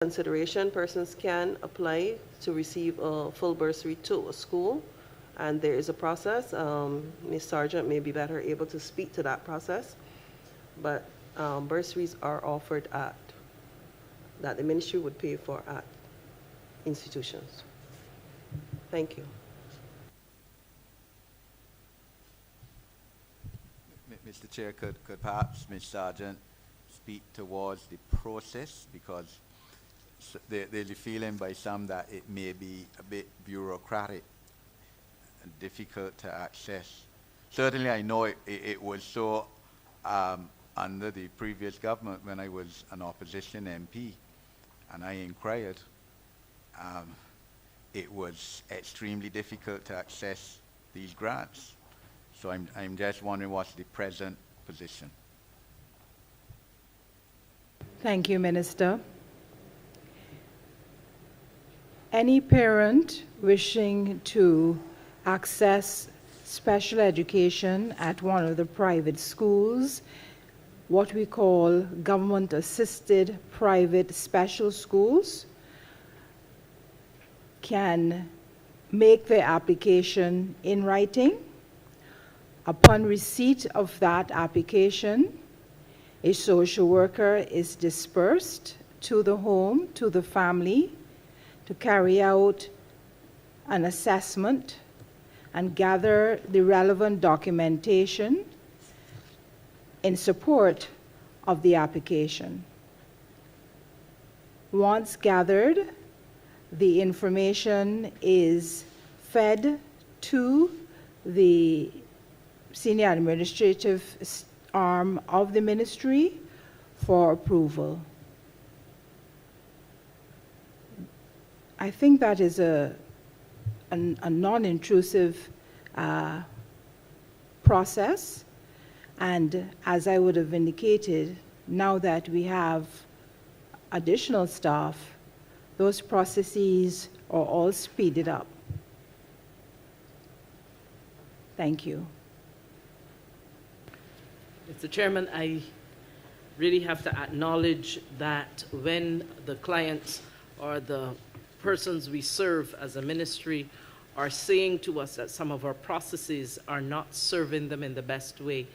consideration, persons can apply to receive a full bursary to a school, and there is a process. Ms. Sargent may be better able to speak to that process, but bursaries are offered that the ministry would pay for at institutions. Thank you. Mr. Chair, could perhaps Ms. Sargent speak towards the process, because there's a feeling by some that it may be a bit bureaucratic and difficult to access. Certainly I know it was so under the previous government when I was an opposition MP and I inquired. It was extremely difficult to access these grants. So I'm just wondering what's the present position. Thank you, Minister. Any parent wishing to access special education at one of the private schools, what we call government-assisted private special schools, can make their application in writing. Upon receipt of that application, a social worker is dispersed to the home, to the family, to carry out an assessment and gather the relevant documentation in support of the application. Once gathered, the information is fed to the senior administrative arm of the ministry for approval. I think that is a non-intrusive process, and as I would have indicated, now that we have additional staff, those processes are all speeded up. Thank you. Mr. Chairman, I really have to acknowledge that when the clients or the persons we serve as a ministry are saying to us that some of our processes are not serving them in the best way,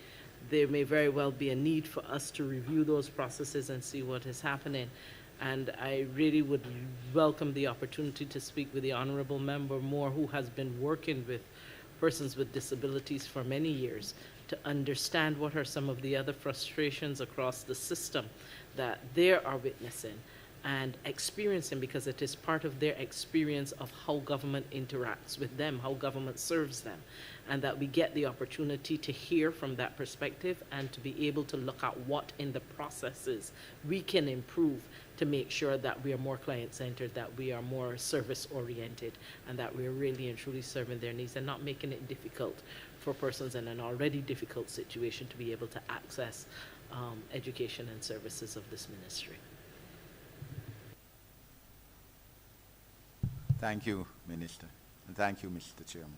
there may very well be a need for us to review those processes and see what is happening. And I really would welcome the opportunity to speak with the Honourable Member Moore, who has been working with persons with disabilities for many years, to understand what are some of the other frustrations across the system that they are witnessing and experiencing, because it is part of their experience of how government interacts with them, how government serves them, and that we get the opportunity to hear from that perspective and to be able to look at what in the processes we can improve to make sure that we are more client-centered, that we are more service-oriented, and that we are really and truly serving their needs and not making it difficult for persons in an already difficult situation to be able to access education and services of this ministry. Thank you, Minister, and thank you, Mr. Chairman.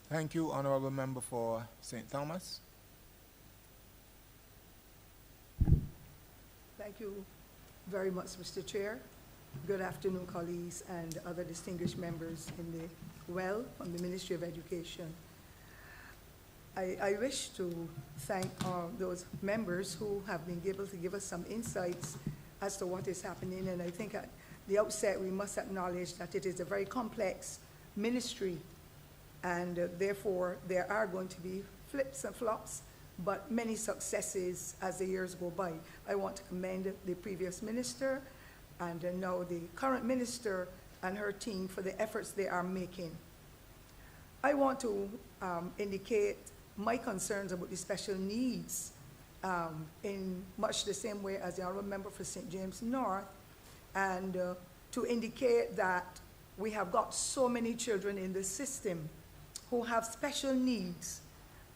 Thank you, Honourable Member for St. Thomas. Thank you very much, Mr. Chair. Good afternoon, colleagues and other distinguished members in the from the Ministry of Education. I wish to thank those members who have been able to give us some insights as to what is happening, and I think at the outset we must acknowledge that it is a very complex ministry, and therefore there are going to be flips and flops, but many successes as the years go by. I want to commend the previous minister and now the current minister and her team for the efforts they are making. I want to indicate my concerns about the special needs in much the same way as the Honourable Member for St. James North, and to indicate that we have got so many children in the system who have special needs,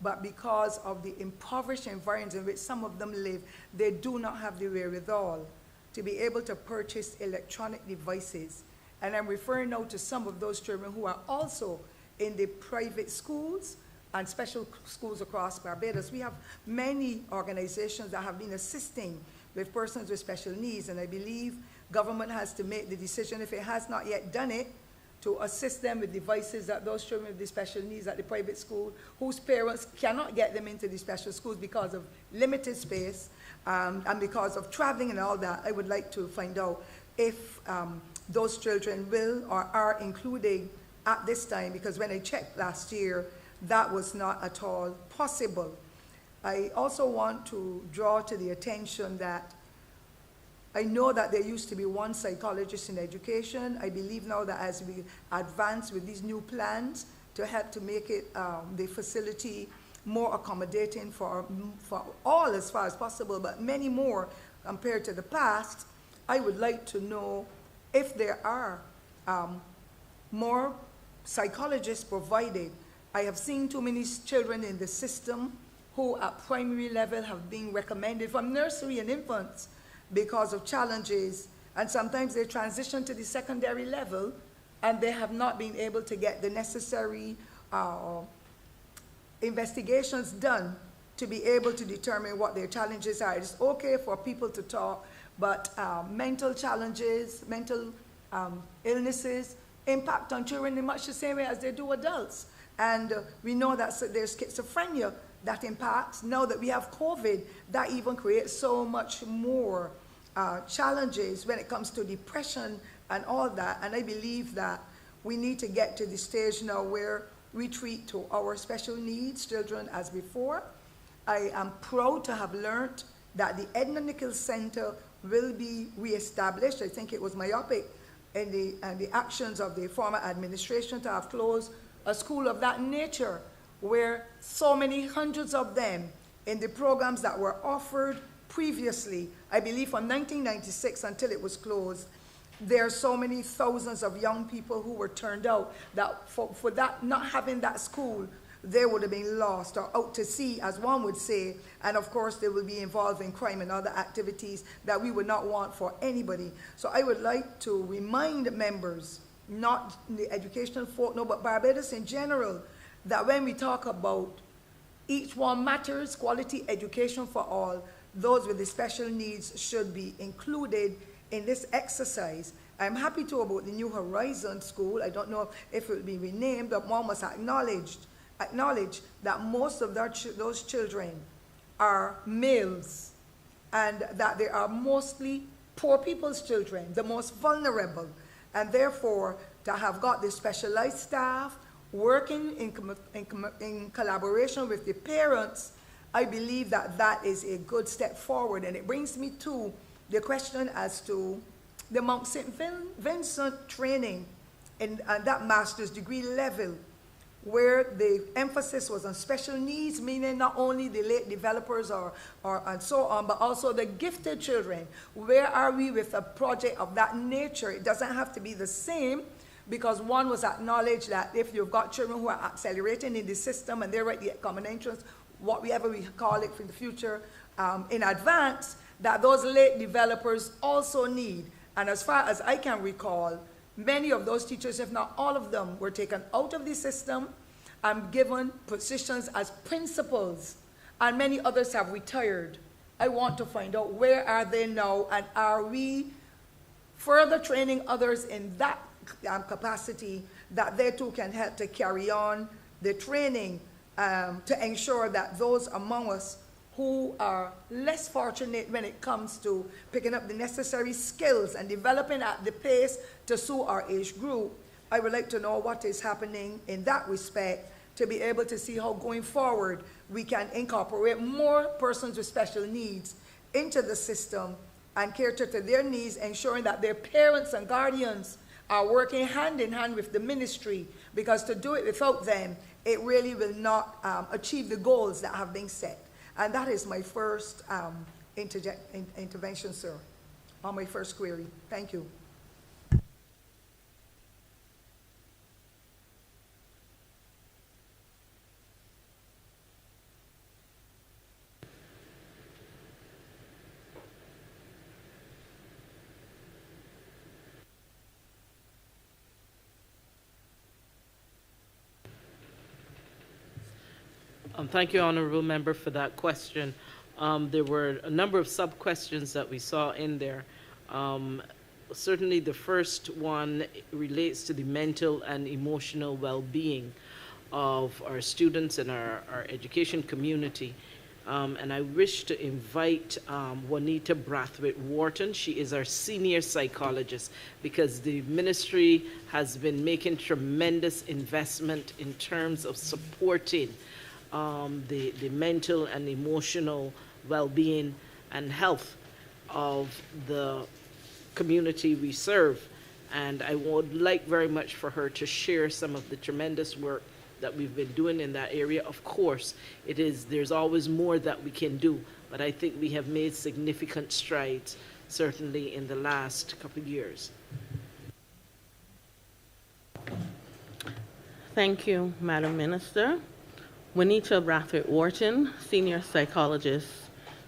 but because of the impoverished environments in which some of them live, they do not have the wherewithal to be able to purchase electronic devices. And I'm referring now to some of those children who are also in the private schools and special schools across Barbados. We have many organizations that have been assisting with persons with special needs. And I believe government has to make the decision, if it has not yet done it, to assist them with devices that those children with the special needs at the private school, whose parents cannot get them into the special schools because of limited space, and because of traveling and all that. I would like to find out if those children will or are included at this time, because when I checked last year, that was not at all possible. I also want to draw to the attention that I know that there used to be one psychologist in education. I believe now that as we advance with these new plans to help to make it, the facility more accommodating for all as far as possible, but many more compared to the past, I would like to know if there are more psychologists provided. I have seen too many children in the system who at primary level have been recommended from nursery and infants because of challenges, and sometimes they transition to the secondary level and they have not been able to get the necessary investigations done to be able to determine what their challenges are. It's okay for people to talk, but mental challenges, mental illnesses impact on children in much the same way as they do adults. And we know that there's schizophrenia that impacts. Now that we have COVID, that even creates so much more challenges when it comes to depression and all that. And I believe that we need to get to the stage now where we treat to our special needs children as before. I am proud to have learned that the Edna Nichols Center will be reestablished. I think it was myopic in the actions of the former administration to have closed a school of that nature, where so many hundreds of them in the programs that were offered previously, I believe from 1996 until it was closed, there are so many thousands of young people who were turned out that for that, not having that school, they would have been lost or out to sea, as one would say, and of course they will be involved in crime and other activities that we would not want for anybody. So I would like to remind members, not the educational folk, no, but Barbados in general, that when we talk about each one matters, quality education for all, those with the special needs should be included in this exercise. I'm happy to about the New Horizon School. I don't know if it will be renamed, but one must acknowledge that most of those children are males, and that they are mostly poor people's children, the most vulnerable. And therefore, to have got the specialized staff working in collaboration with the parents, I believe that that is a good step forward. And it brings me to the question as to the Mount St. Vincent training and that master's degree level, where the emphasis was on special needs, meaning not only the late developers and so on, but also the gifted children. Where are we with a project of that nature? It doesn't have to be the same, because one was acknowledged that if you've got children who are accelerating in the system and they're at the common entrance, whatever we call it for the future, in advance, that those late developers also need. And as far as I can recall, many of those teachers, if not all of them, were taken out of the system and given positions as principals, and many others have retired. I want to find out where are they now, and are we further training others in that capacity, that they too can help to carry on the training to ensure that those among us who are less fortunate when it comes to picking up the necessary skills and developing at the pace to suit our age group. I would like to know what is happening in that respect, to be able to see how going forward we can incorporate more persons with special needs into the system and cater to their needs, ensuring that their parents and guardians are working hand in hand with the ministry, because to do it without them, it really will not achieve the goals that have been set. And that is my first intervention, sir, on my first query. Thank you. Thank you, Honourable Member, for that question. There were a number of sub-questions that we saw in there. Certainly the first one relates to the mental and emotional well-being of our students and our education community. And I wish to invite Juanita Brathwaite-Wharton. She is our senior psychologist, because the ministry has been making tremendous investment in terms of supporting the mental and emotional well-being and health of the community we serve. And I would like very much for her to share some of the tremendous work that we've been doing in that area. Of course, there's always more that we can do, but I think we have made significant strides, certainly in the last couple of years. Thank you, Madam Minister. Juanita Brathwaite-Wharton, Senior Psychologist,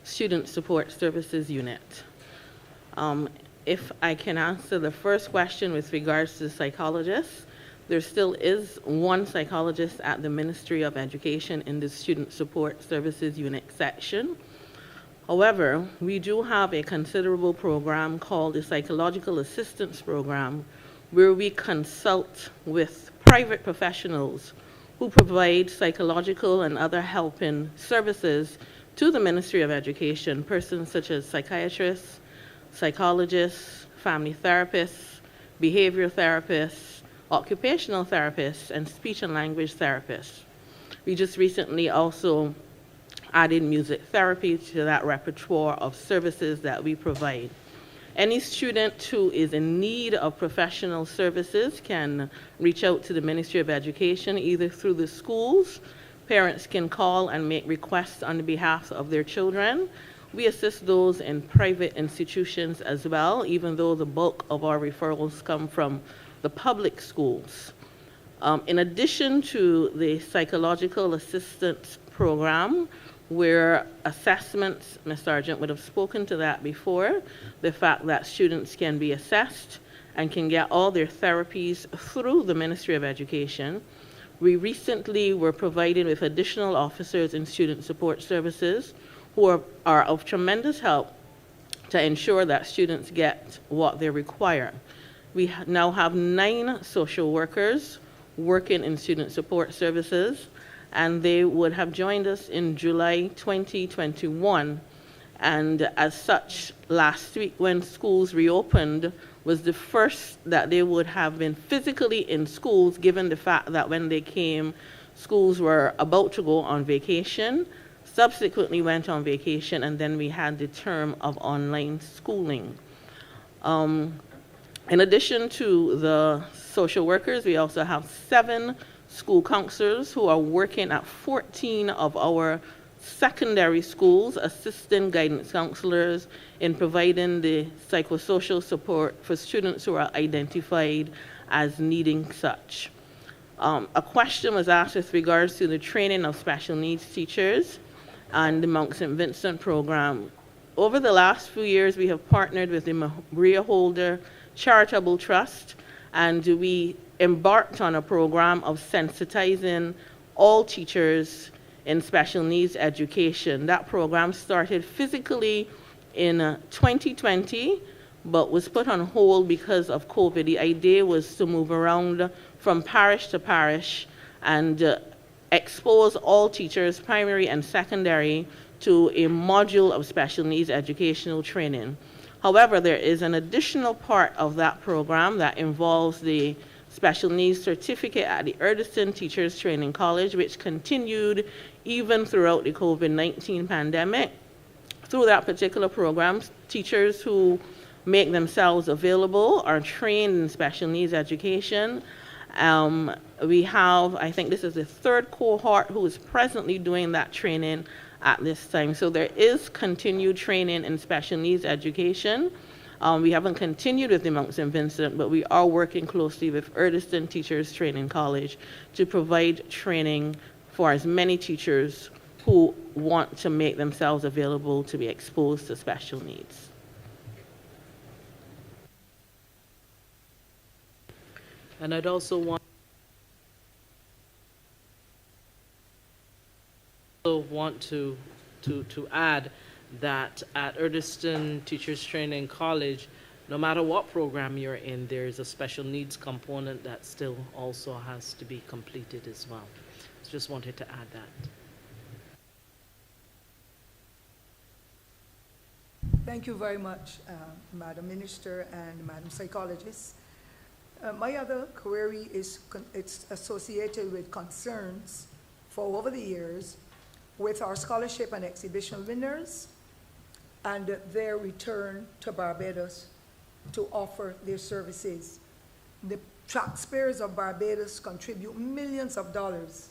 Student Support Services Unit. If I can answer the first question with regards to psychologists, there still is one psychologist at the Ministry of Education in the Student Support Services Unit section. However, we do have a considerable program called the Psychological Assistance Program, where we consult with private professionals who provide psychological and other helping services to the Ministry of Education, persons such as psychiatrists, psychologists, family therapists, behavioral therapists, occupational therapists, and speech and language therapists. We just recently also added music therapy to that repertoire of services that we provide. Any student who is in need of professional services can reach out to the Ministry of Education either through the schools. Parents can call and make requests on behalf of their children. We assist those in private institutions as well, even though the bulk of our referrals come from the public schools. In addition to the psychological assistance program, where assessments, Ms. Sargent would have spoken to that before, the fact that students can be assessed and can get all their therapies through the Ministry of Education. We recently were provided with additional officers in student support services who are of tremendous help to ensure that students get what they require. We now have 9 social workers working in student support services, and they would have joined us in July 2021. And as such, last week when schools reopened was the first that they would have been physically in schools, given the fact that when they came, schools were about to go on vacation, subsequently went on vacation, and then we had the term of online schooling. In addition to the social workers, we also have 7 school counselors who are working at 14 of our secondary schools, assisting guidance counselors in providing the psychosocial support for students who are identified as needing such. A question was asked with regards to the training of special needs teachers and the Mount St. Vincent program. Over the last few years, we have partnered with the Maria Holder Charitable Trust, and we embarked on a program of sensitizing all teachers in special needs education. That program started physically in 2020, but was put on hold because of COVID. The idea was to move around from parish to parish and expose all teachers, primary and secondary, to a module of special needs educational training. However, there is an additional part of that program that involves the special needs certificate at the Erdison Teachers Training College, which continued even throughout the COVID-19 pandemic. Through that particular program, teachers who make themselves available are trained in special needs education. We have, I think this is the 3rd cohort who is presently doing that training at this time. So there is continued training in special needs education. We haven't continued with the Mount St. Vincent, but we are working closely with Erdison Teachers Training College to provide training for as many teachers who want to make themselves available to be exposed to special needs. And I'd also want to to add that at Erdiston Teachers Training College, no matter what program you're in, there's a special needs component that still also has to be completed as well. So just wanted to add that. Thank you very much, Madam Minister and Madam Psychologist. My other query is it's associated with concerns for over the years with our scholarship and exhibition winners and their return to Barbados to offer their services. The taxpayers of Barbados contribute millions of dollars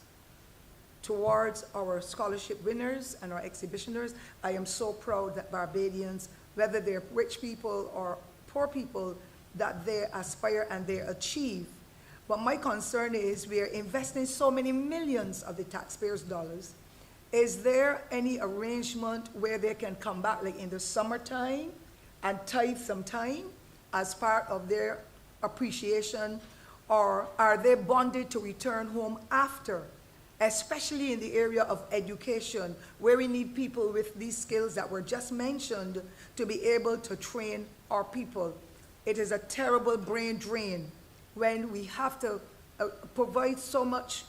towards our scholarship winners and our exhibitioners. I am so proud that Barbadians, whether they're rich people or poor people, that they aspire and they achieve. But my concern is we are investing so many millions of the taxpayers' dollars. Is there any arrangement where they can come back, like in the summertime, and tithe some time as part of their appreciation, or are they bonded to return home after, especially in the area of education, where we need people with these skills that were just mentioned to be able to train our people? It is a terrible brain drain when we have to provide so much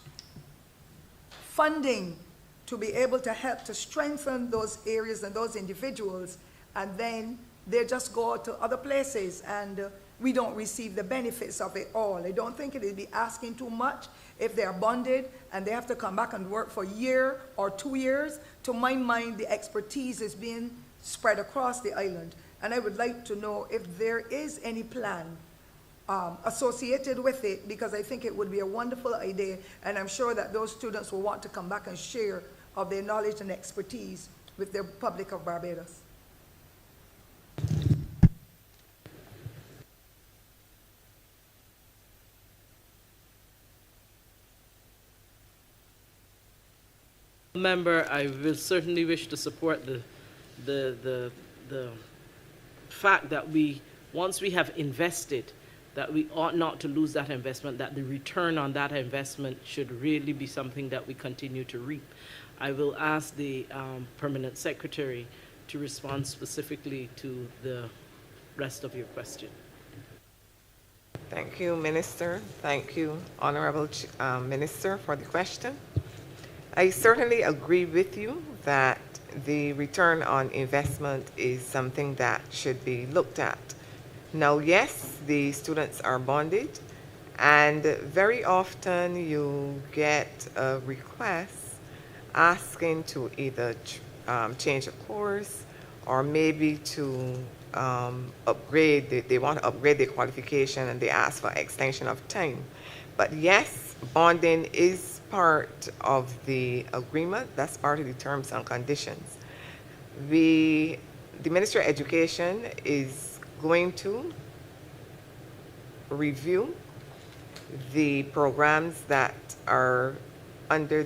funding to be able to help to strengthen those areas and those individuals, and then they just go to other places and we don't receive the benefits of it all. I don't think it would be asking too much if they are bonded and they have to come back and work for a year or 2 years. To my mind, the expertise is being spread across the island. And I would like to know if there is any plan associated with it, because I think it would be a wonderful idea, and I'm sure that those students will want to come back and share of their knowledge and expertise with the Republic of Barbados. Member, I will certainly wish to support the fact that once we have invested, that we ought not to lose that investment, that the return on that investment should really be something that we continue to reap. I will ask the Permanent Secretary to respond specifically to the rest of your question. Thank you, Minister. Thank you, Honourable Minister, for the question. I certainly agree with you that the return on investment is something that should be looked at. Now, yes, the students are bonded, and very often you get a request asking to either change a course or maybe to upgrade, they want to upgrade their qualification and they ask for extension of time. But yes, bonding is part of the agreement. That's part of the terms and conditions. The Ministry of Education is going to review the programs that are under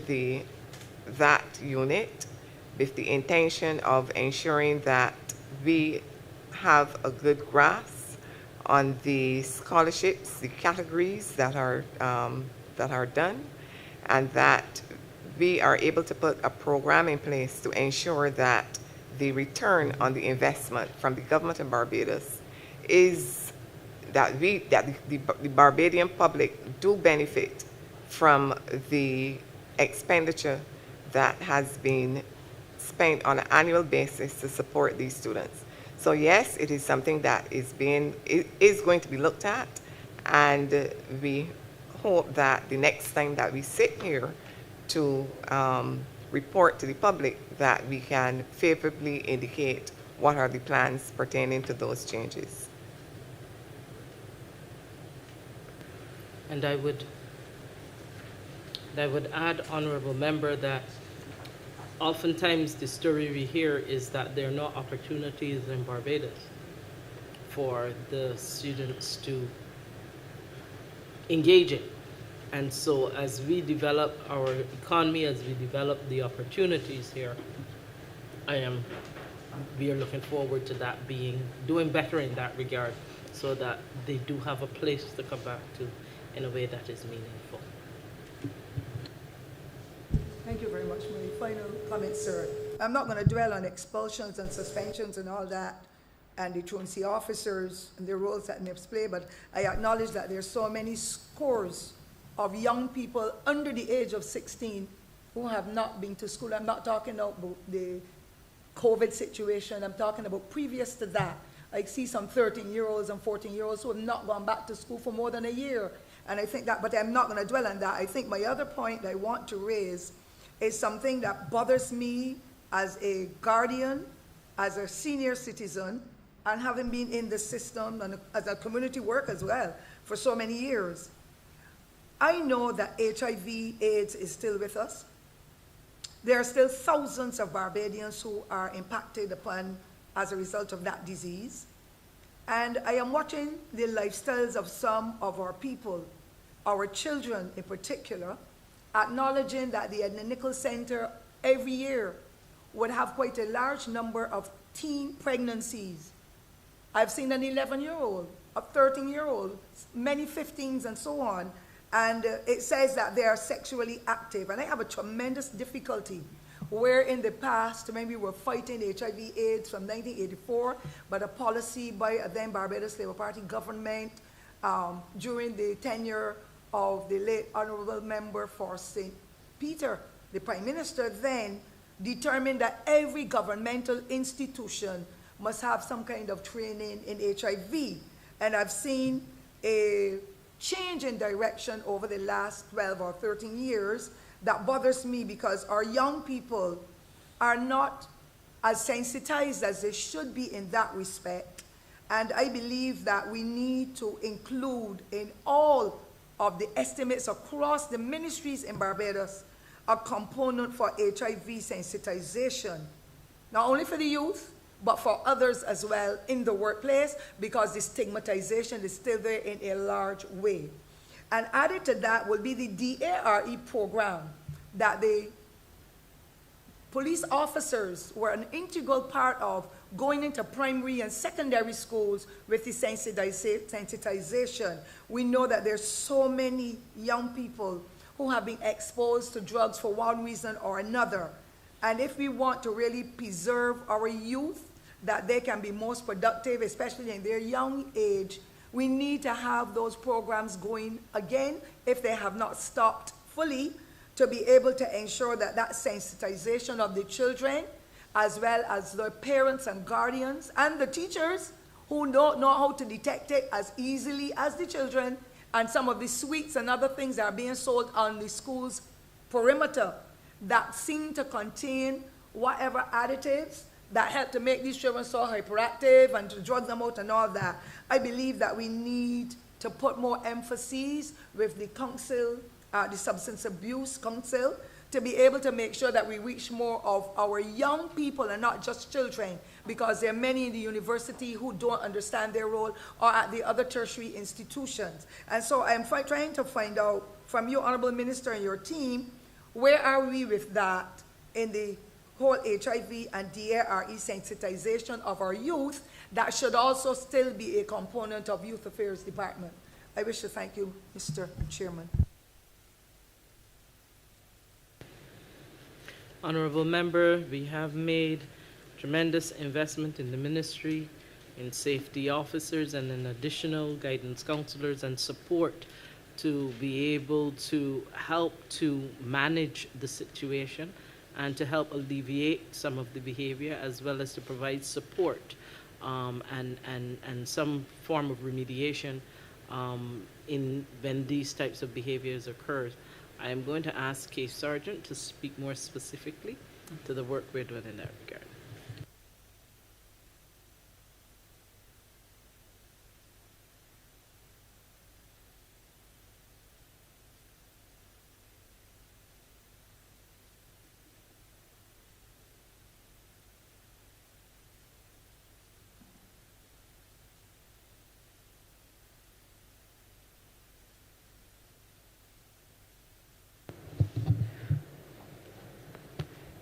that unit with the intention of ensuring that we have a good grasp on the scholarships, the categories that are done, and that we are able to put a program in place to ensure that the return on the investment from the government of Barbados is that the Barbadian public do benefit from the expenditure that has been spent on an annual basis to support these students. So yes, it is something that is going to be looked at, and we hope that the next time that we sit here to report to the public, that we can favorably indicate what are the plans pertaining to those changes. And I would add, Honourable Member, that oftentimes the story we hear is that there are no opportunities in Barbados for the students to engage in. And so as we develop our economy, as we develop the opportunities here, we are looking forward to that doing better in that regard, so that they do have a place to come back to in a way that is meaningful. Thank you very much. My final comment, sir. I'm not gonna dwell on expulsions and suspensions and all that, and the truancy officers and their roles that NIPS play, but I acknowledge that there's so many scores of young people under the age of 16 who have not been to school. I'm not talking about the COVID situation, I'm talking about previous to that. I see some 13-year-olds and 14-year-olds who have not gone back to school for more than a year. And I think that, but I'm not gonna dwell on that. I think my other point I want to raise is something that bothers me as a guardian, as a senior citizen, and having been in the system and as a community worker as well for so many years. I know that HIV/AIDS is still with us. There are still thousands of Barbadians who are impacted upon as a result of that disease. And I am watching the lifestyles of some of our people, our children in particular, acknowledging that the Edna Nichols Center every year would have quite a large number of teen pregnancies. I've seen an 11-year-old, a 13-year-old, many 15s and so on, and it says that they are sexually active. And I have a tremendous difficulty where in the past, when we were fighting HIV/AIDS from 1984, but a policy by a then Barbados Labour Party government during the tenure of the late Honourable member for St. Peter, the Prime Minister then determined that every governmental institution must have some kind of training in HIV. And I've seen a change in direction over the last 12 or 13 years that bothers me because our young people are not as sensitized as they should be in that respect. And I believe that we need to include in all of the estimates across the ministries in Barbados a component for HIV sensitization, not only for the youth, but for others as well in the workplace, because the stigmatization is still there in a large way. And added to that will be the DARE program that the police officers were an integral part of going into primary and secondary schools with the sensitization. We know that there's so many young people who have been exposed to drugs for one reason or another. And if we want to really preserve our youth, that they can be most productive, especially in their young age, we need to have those programs going again, if they have not stopped fully, to be able to ensure that that sensitization of the children, as well as the parents and guardians and the teachers who don't know how to detect it as easily as the children, and some of the sweets and other things that are being sold on the school's perimeter that seem to contain whatever additives that help to make these children so hyperactive and to drug them out and all that. I believe that we need to put more emphasis with the council, the Substance Abuse Council, to be able to make sure that we reach more of our young people and not just children, because there are many in the university who don't understand their role, or at the other tertiary institutions. And so I'm trying to find out from you, Honourable Minister, and your team, where are we with that in the whole HIV and DARE sensitization of our youth? That should also still be a component of Youth Affairs Department. I wish to thank you, Mr. Chairman. Honourable Member, we have made tremendous investment in the ministry, in safety officers, and in additional guidance counselors and support to be able to help to manage the situation and to help alleviate some of the behavior, as well as to provide support and some form of remediation when these types of behaviors occur. I am going to ask Case Sergeant to speak more specifically to the work we're doing in that regard.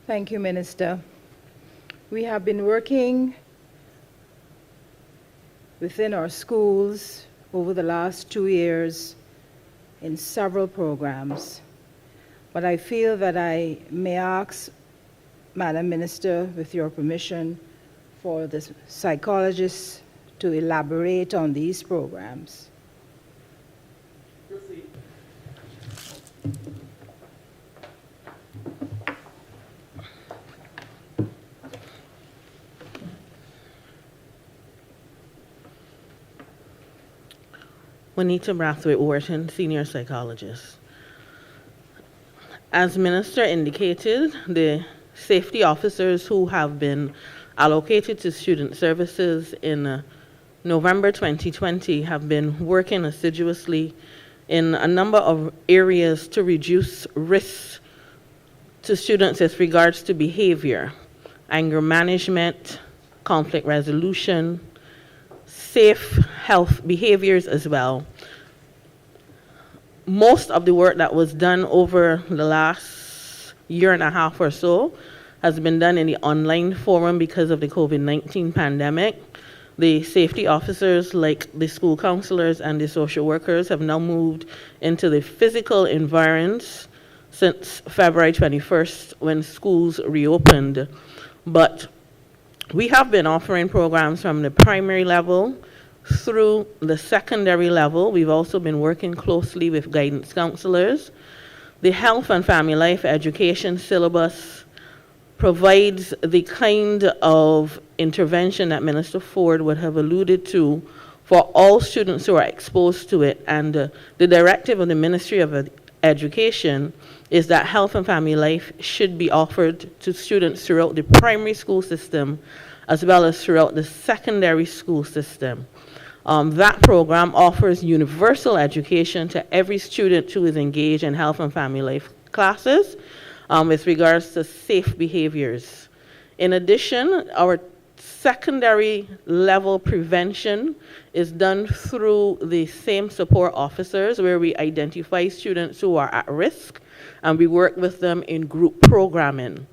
Thank you, Minister. We have been working within our schools over the last 2 years in several programs, but I feel that I may ask Madam Minister, with your permission, for the psychologists to elaborate on these programs. Juanita Brathwaite-Wharton, Senior Psychologist. As Minister indicated, the safety officers who have been allocated to student services in November 2020 have been working assiduously in a number of areas to reduce risks to students with regards to behavior, anger management, conflict resolution, safe health behaviors as well. Most of the work that was done over the last year and a half or so has been done in the online forum because of the COVID-19 pandemic. The safety officers, like the school counselors and the social workers, have now moved into the physical environs since February 21st when schools reopened. But we have been offering programs from the primary level through the secondary level. We've also been working closely with guidance counselors. The health and family life education syllabus provides the kind of intervention that Minister Ford would have alluded to for all students who are exposed to it. And the directive of the Ministry of Education is that health and family life should be offered to students throughout the primary school system as well as throughout the secondary school system. That program offers universal education to every student who is engaged in health and family life classes with regards to safe behaviors. In addition, our secondary level prevention is done through the same support officers where we identify students who are at risk and we work with them in group programming.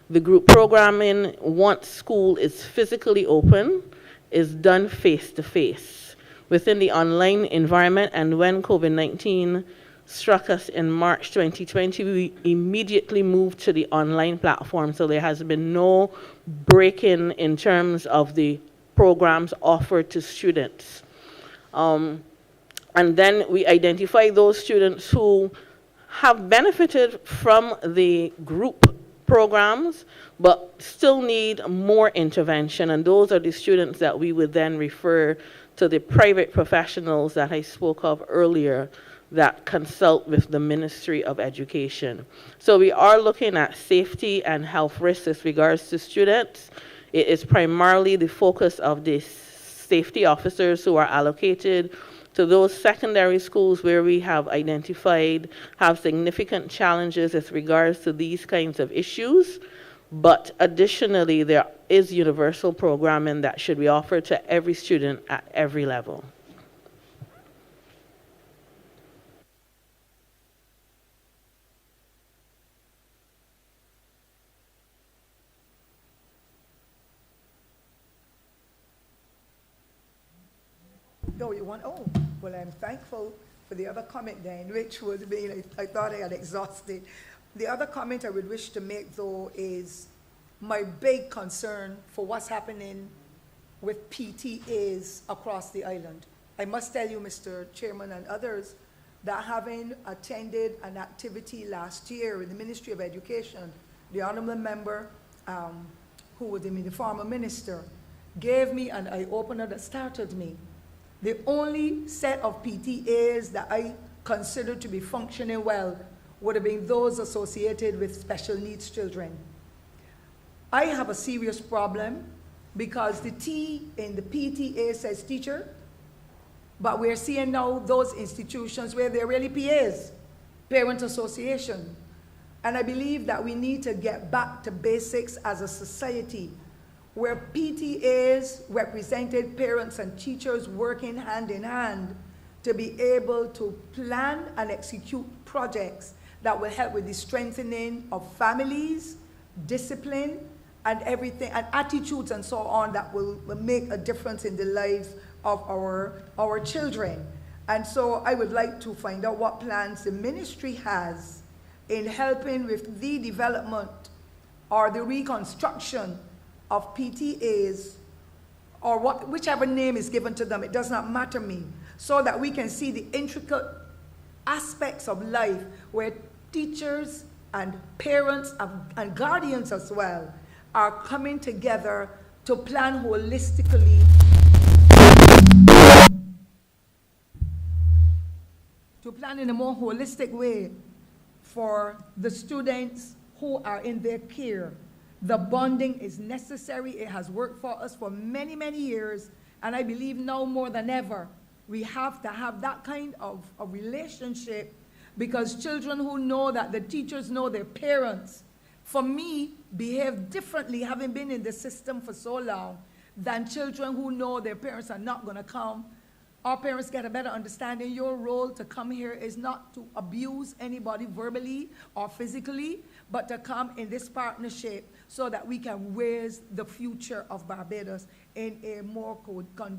The group programming, once school is physically open, is done face-to-face within the online environment. And when COVID-19 struck us in March 2020, we immediately moved to the online platform. So there has been no break-in in terms of the programs offered to students. And then we identify those students who have benefited from the group programs, but still need more intervention. And those are the students that we would then refer to the private professionals that I spoke of earlier that consult with the Ministry of Education. So we are looking at safety and health risks with regards to students. It is primarily the focus of the safety officers who are allocated to those secondary schools where we have identified have significant challenges with regards to these kinds of issues. But additionally, there is universal programming that should be offered to every student at every level. No, you want, oh, well, I'm thankful for the other comment then, which was being, I thought I had exhausted. The other comment I would wish to make, though, is my big concern for what's happening with PTAs across the island. I must tell you, Mr. Chairman and others, that having attended an activity last year with the Ministry of Education, the Honourable member, who was the former minister, gave me an eye-opener that startled me. The only set of PTAs that I considered to be functioning well would have been those associated with special needs children. I have a serious problem because the T in the PTA says teacher, but we're seeing now those institutions where they're really PAs, parent association. And I believe that we need to get back to basics as a society where PTAs represented parents and teachers working hand in hand to be able to plan and execute projects that will help with the strengthening of families, discipline, and everything, and attitudes and so on that will make a difference in the lives of our children. And so I would like to find out what plans the ministry has in helping with the development or the reconstruction of PTAs, or whichever name is given to them, it does not matter me, so that we can see the intricate aspects of life where teachers and parents and guardians as well are coming together to plan holistically in a more holistic way for the students who are in their care. The bonding is necessary. It has worked for us for many, many years, and I believe now more than ever, we have to have that kind of a relationship, because children who know that the teachers know their parents, for me, behave differently, having been in the system for so long, than children who know their parents are not going to come. Our parents get a better understanding. Your role to come here is not to abuse anybody verbally or physically, but to come in this partnership so that we can raise the future of Barbados in a more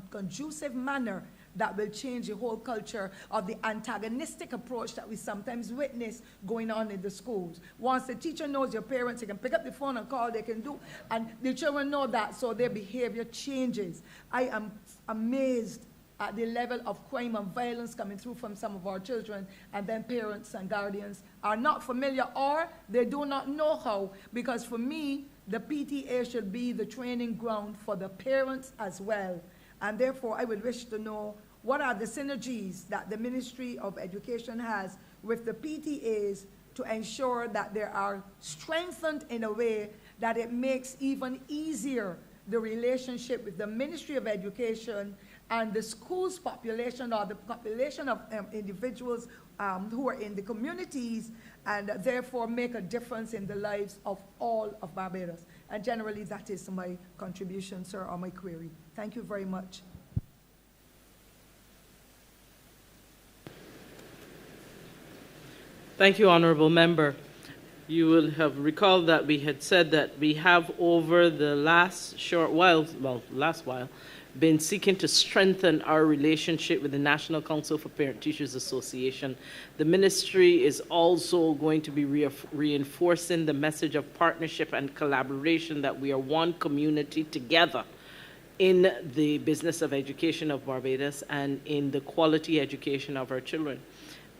conducive manner that will change the whole culture of the antagonistic approach that we sometimes witness going on in the schools. Once the teacher knows your parents, they can pick up the phone and call, they can do, and the children know that, so their behavior changes. I am amazed at the level of crime and violence coming through from some of our children, and then parents and guardians are not familiar, or they do not know how, because for me, the PTA should be the training ground for the parents as well. And therefore, I would wish to know what are the synergies that the Ministry of Education has with the PTAs to ensure that they are strengthened in a way that it makes even easier the relationship with the Ministry of Education and the school's population, or the population of individuals who are in the communities, and therefore make a difference in the lives of all of Barbados. And generally, that is my contribution, sir, or my query. Thank you very much. Thank you, Honourable Member. You will have recalled that we had said that we have over the last while, been seeking to strengthen our relationship with the National Council for Parent Teachers Association. The ministry is also going to be reinforcing the message of partnership and collaboration, that we are one community together in the business of education of Barbados and in the quality education of our children.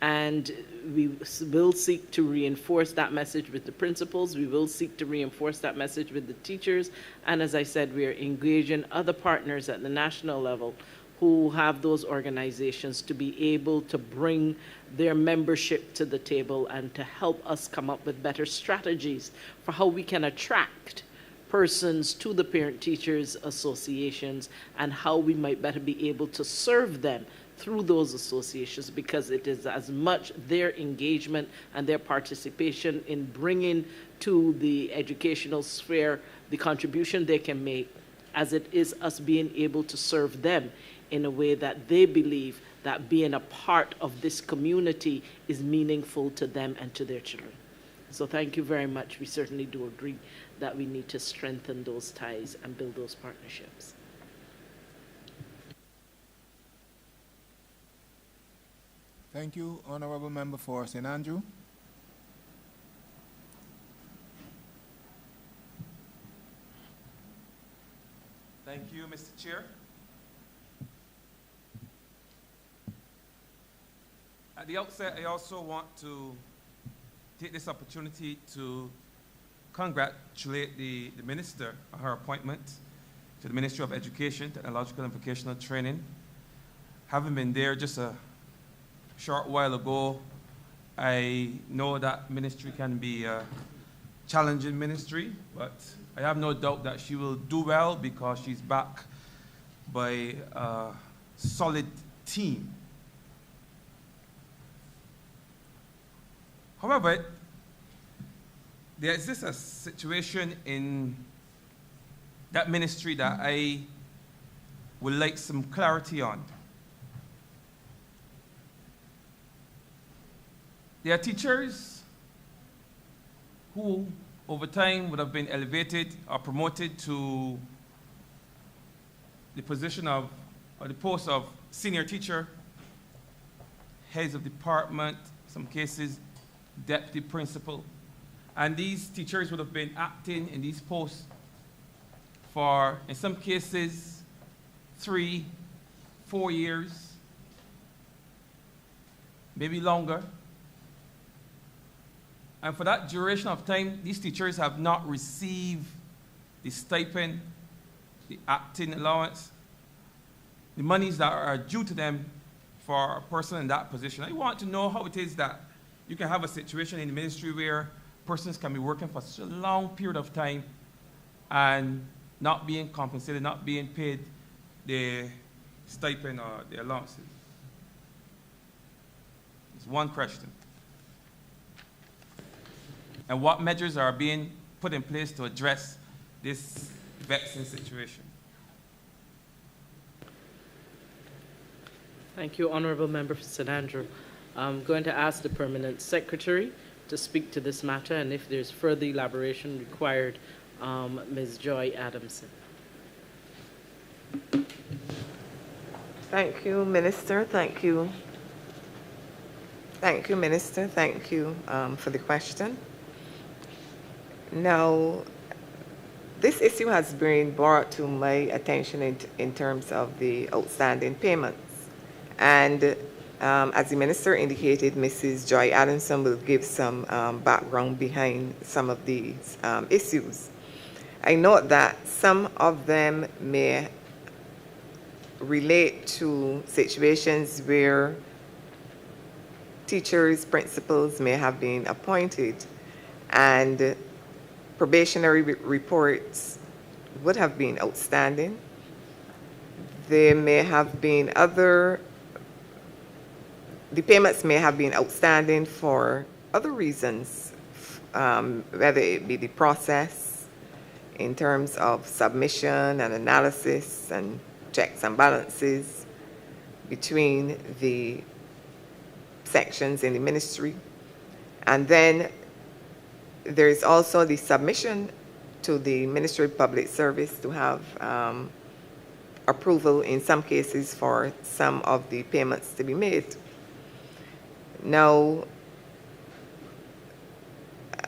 And we will seek to reinforce that message with the principals. We will seek to reinforce that message with the teachers. And as I said, we are engaging other partners at the national level who have those organizations to be able to bring their membership to the table and to help us come up with better strategies for how we can attract persons to the parent teachers associations, and how we might better be able to serve them through those associations, because it is as much their engagement and their participation in bringing to the educational sphere the contribution they can make, as it is us being able to serve them in a way that they believe that being a part of this community is meaningful to them and to their children. So thank you very much. We certainly do agree that we need to strengthen those ties and build those partnerships. Thank you, Honourable Member for St. Andrew. Thank you, Mr. Chair. At the outset, I also want to take this opportunity to congratulate the Minister on her appointment to the Ministry of Education, Technological and Vocational Training. Having been there just a short while ago, I know that ministry can be a challenging ministry, but I have no doubt that she will do well, because she's backed by a solid team. However, there exists a situation in that ministry that I would like some clarity on. There are teachers who, over time, would have been elevated or promoted to the position of, or the post of senior teacher, heads of department, some cases, deputy principal. And these teachers would have been acting in these posts for, in some cases, 3, 4 years, maybe longer. And for that duration of time, these teachers have not received the stipend, the acting allowance, the monies that are due to them for a person in that position. I want to know how it is that you can have a situation in the ministry where persons can be working for such a long period of time and not being compensated, not being paid the stipend or the allowances. It's one question. And what measures are being put in place to address this vexing situation? Thank you, Honourable Member for St. Andrew. I'm going to ask the Permanent Secretary to speak to this matter, and if there's further elaboration required, Ms. Joy Adamson. Thank you, Minister. Thank you. Thank you, Minister. Thank you for the question. Now, this issue has been brought to my attention in terms of the outstanding payments. And as the Minister indicated, Mrs. Joy Adamson will give some background behind some of these issues. I note that some of them may relate to situations where teachers, principals may have been appointed and probationary reports would have been outstanding. There may have been the payments may have been outstanding for other reasons, whether it be the process in terms of submission and analysis and checks and balances between the sections in the ministry. And then there's also the submission to the Ministry of Public Service to have approval in some cases for some of the payments to be made. Now,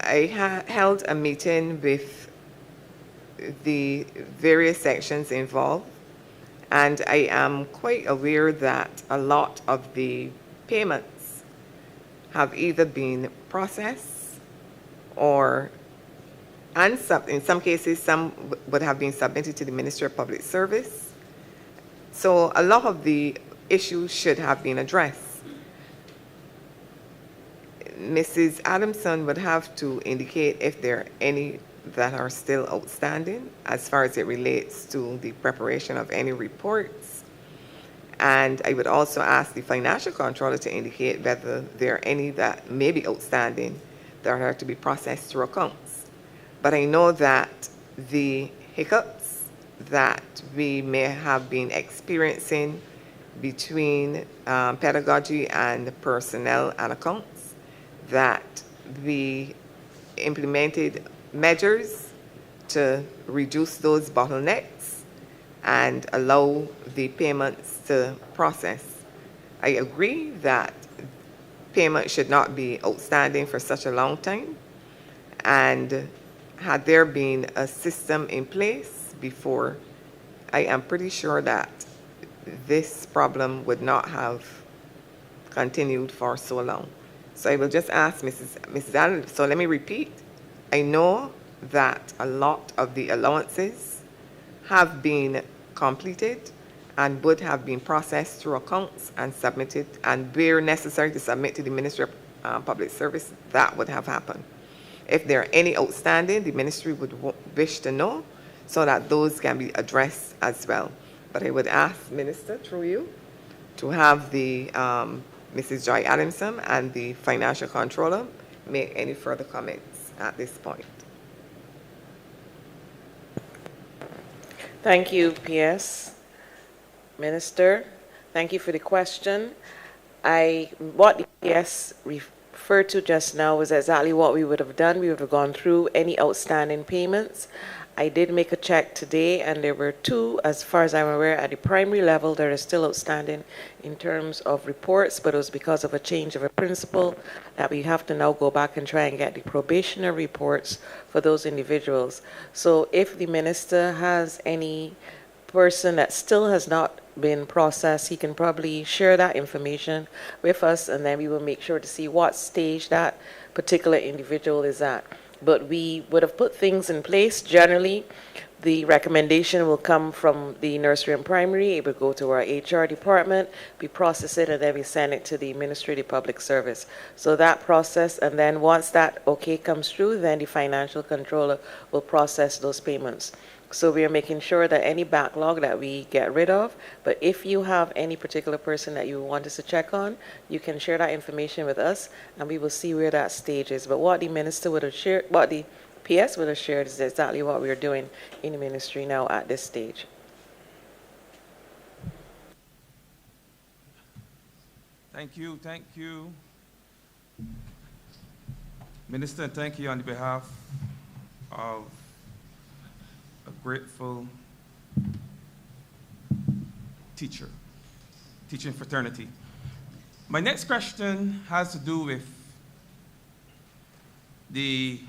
I held a meeting with the various sections involved, and I am quite aware that a lot of the payments have either been processed or, and in some cases, some would have been submitted to the Ministry of Public Service. So a lot of the issues should have been addressed. Mrs. Adamson would have to indicate if there are any that are still outstanding as far as it relates to the preparation of any reports. And I would also ask the financial controller to indicate whether there are any that may be outstanding that are to be processed through accounts. But I know that the hiccups that we may have been experiencing between pedagogy and personnel and accounts, that we implemented measures to reduce those bottlenecks and allow the payments to process. I agree that payment should not be outstanding for such a long time, and had there been a system in place before, I am pretty sure that this problem would not have continued for so long. So I will just ask Mrs. Allen. So let me repeat. I know that a lot of the allowances have been completed and would have been processed through accounts and submitted, and where necessary to submit to the Ministry of Public Service, that would have happened. If there are any outstanding, the ministry would wish to know so that those can be addressed as well. But I would ask Minister, through you, to have the Mrs. Joy Adamson and the financial controller make any further comments at this point. Thank you, PS. Minister, thank you for the question. What the PS referred to just now was exactly what we would have done. We would have gone through any outstanding payments I did make a check today, and there were 2, as far as I'm aware, at the primary level that are still outstanding in terms of reports, but it was because of a change of a principal that we have to now go back and try and get the probationary reports for those individuals. So if the minister has any person that still has not been processed, he can probably share that information with us, and then we will make sure to see what stage that particular individual is at. But we would have put things in place. Generally, the recommendation will come from the nursery and primary. It will go to our HR department. We process it, and then we send it to the Ministry of Public Service. So that process, and then once that okay comes through, then the financial controller will process those payments. So we are making sure that any backlog that we get rid of, but if you have any particular person that you want us to check on, you can share that information with us, and we will see where that stage is. But what the minister would have shared, what the PS would have shared, is exactly what we are doing in the ministry now at this stage. Thank you, Minister, and thank you on behalf of a grateful teaching fraternity. My next question has to do with the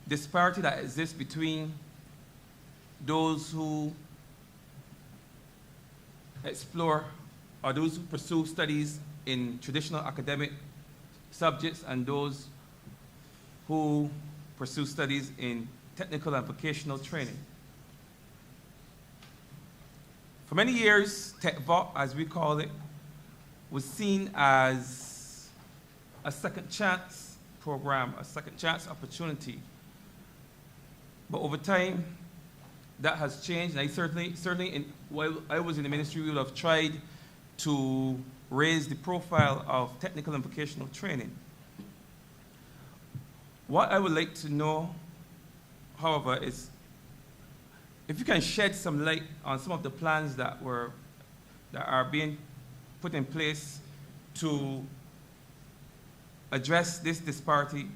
disparity that exists between those who explore or those who pursue studies in traditional academic subjects and those who pursue studies in technical and vocational training. For many years, TechVoc, as we call it, was seen as a second chance program, a second chance opportunity. But over time, that has changed. And I certainly while I was in the ministry, we would have tried to raise the profile of technical and vocational training. What I would like to know, however, is if you can shed some light on some of the plans that are being put in place to address this disparity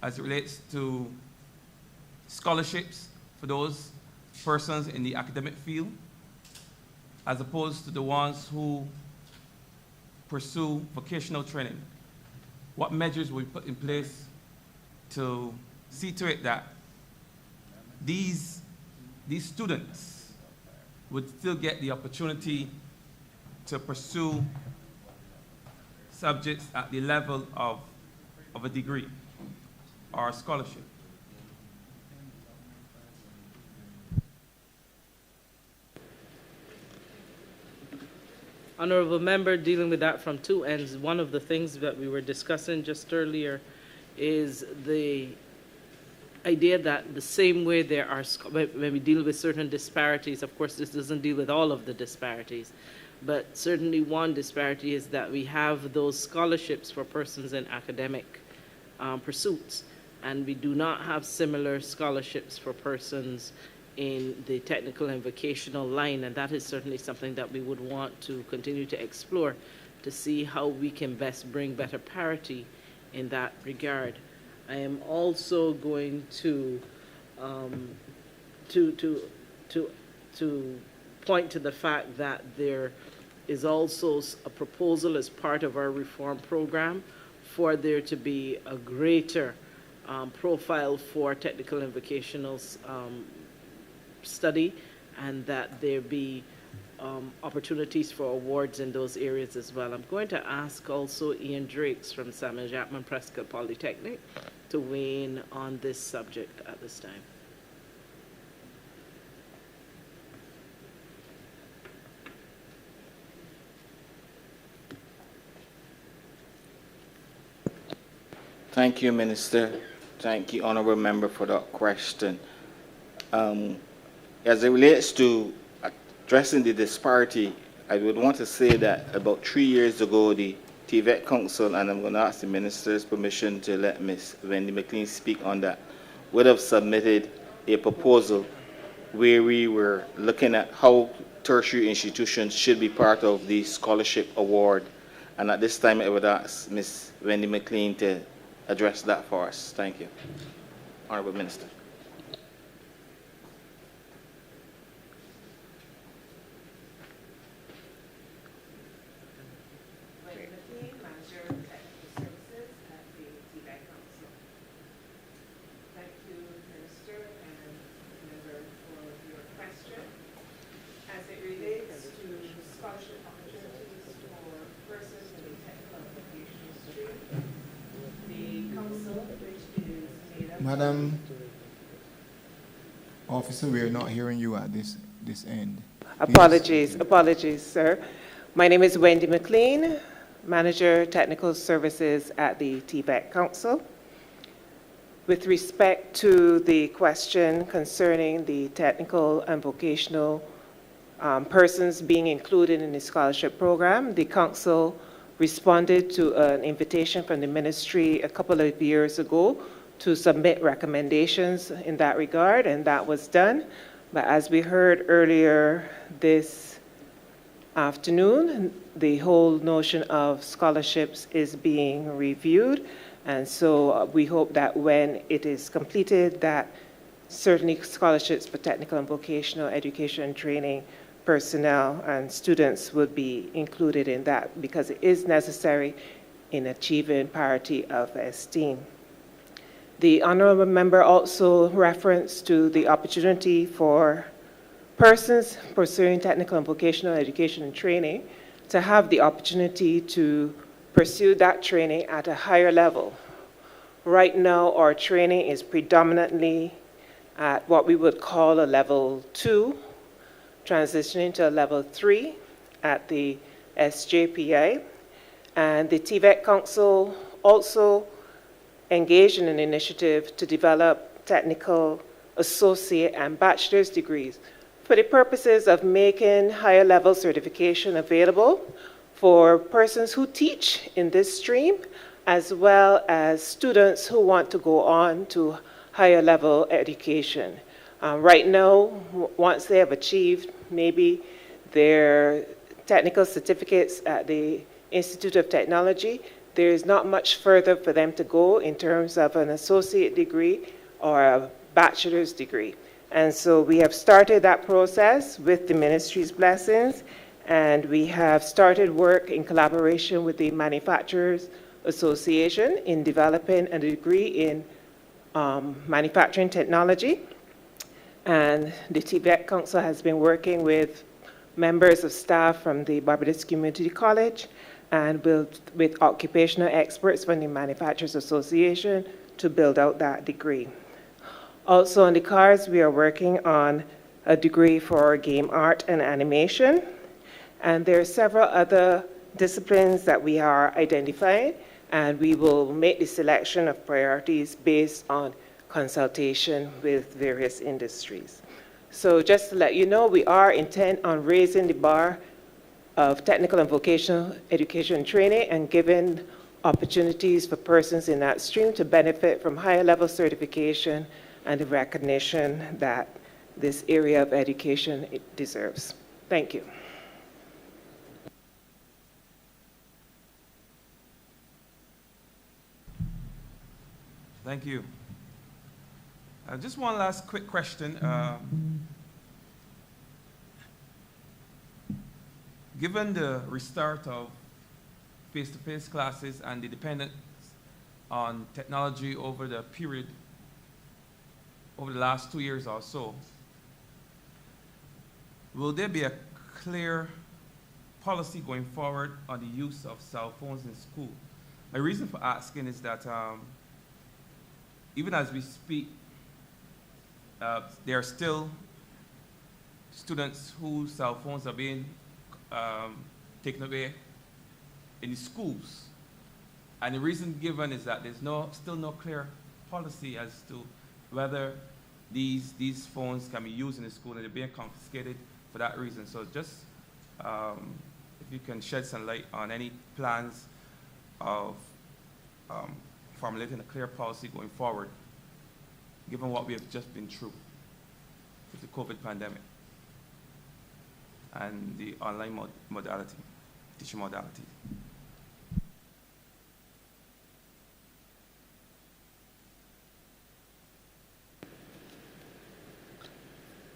as it relates to scholarships for those persons in the academic field, as opposed to the ones who pursue vocational training. What measures will be put in place to see to it that these students would still get the opportunity to pursue subjects at the level of a degree or a scholarship? Honourable Member, dealing with that from 2 ends, one of the things that we were discussing just earlier is the idea that the same way there are, when we deal with certain disparities, of course this doesn't deal with all of the disparities, but certainly one disparity is that we have those scholarships for persons in academic pursuits, and we do not have similar scholarships for persons in the technical and vocational line, and that is certainly something that we would want to continue to explore to see how we can best bring better parity in that regard. I am also going to point to the fact that there is also a proposal as part of our reform program for there to be a greater profile for technical and vocational study, and that there be opportunities for awards in those areas as well. I'm going to ask also Ian Drakes from Samuel Jackman Prescott Polytechnic to weigh in on this subject at this time. Thank you, Minister. Thank you, Honourable Member, for that question. As it relates to addressing the disparity, I would want to say that about 3 years ago, the TVET Council, and I'm going to ask the Minister's permission to let Ms. Wendy McLean speak on that, would have submitted a proposal where we were looking at how tertiary institutions should be part of the scholarship award. And at this time, I would ask Ms. Wendy McLean to address that for us. Thank you. Honourable Minister. Manager of Technical Services at the TVET Council. Thank you, Minister and Member, for your question. As it relates to scholarship opportunities for persons in the technical and vocational stream, the council, which is made up Madam Officer, we are not hearing you at this end. Apologies, sir. My name is Wendy McLean, Manager Technical Services at the TVET Council. With respect to the question concerning the technical and vocational persons being included in the scholarship program, the council responded to an invitation from the ministry a couple of years ago to submit recommendations in that regard, and that was done. But as we heard earlier this afternoon, the whole notion of scholarships is being reviewed. And so we hope that when it is completed, that certainly scholarships for technical and vocational education and training personnel and students would be included in that, because it is necessary in achieving parity of esteem. The honourable member also referenced to the opportunity for persons pursuing technical and vocational education and training to have the opportunity to pursue that training at a higher level. Right now, our training is predominantly at what we would call a level 2, transitioning to a level 3 at the SJPI. And the TVET Council also engaged in an initiative to develop technical associate and bachelor's degrees for the purposes of making higher level certification available for persons who teach in this stream, as well as students who want to go on to higher level education. Right now, once they have achieved maybe their technical certificates at the Institute of Technology, there is not much further for them to go in terms of an associate degree or a bachelor's degree. And so we have started that process with the ministry's blessings, and we have started work in collaboration with the Manufacturers Association in developing a degree in manufacturing technology. And the TVET Council has been working with members of staff from the Barbados Community College and with occupational experts from the Manufacturers Association to build out that degree. Also on the cards, we are working on a degree for game art and animation. And there are several other disciplines that we are identifying, and we will make the selection of priorities based on consultation with various industries. So just to let you know, we are intent on raising the bar of technical and vocational education and training and giving opportunities for persons in that stream to benefit from higher level certification and the recognition that this area of education deserves. Thank you. Thank you. Just one last quick question. Given the restart of face-to-face classes and the dependence on technology over the period, over the last 2 years or so, will there be a clear policy going forward on the use of cell phones in school? My reason for asking is that even as we speak, there are still students whose cell phones are being taken away in the schools. And the reason given is that there's still no clear policy as to whether these phones can be used in the school, and they're being confiscated for that reason. So just if you can shed some light on any plans of formulating a clear policy going forward, given what we have just been through with the COVID pandemic and the online modality, teaching modality.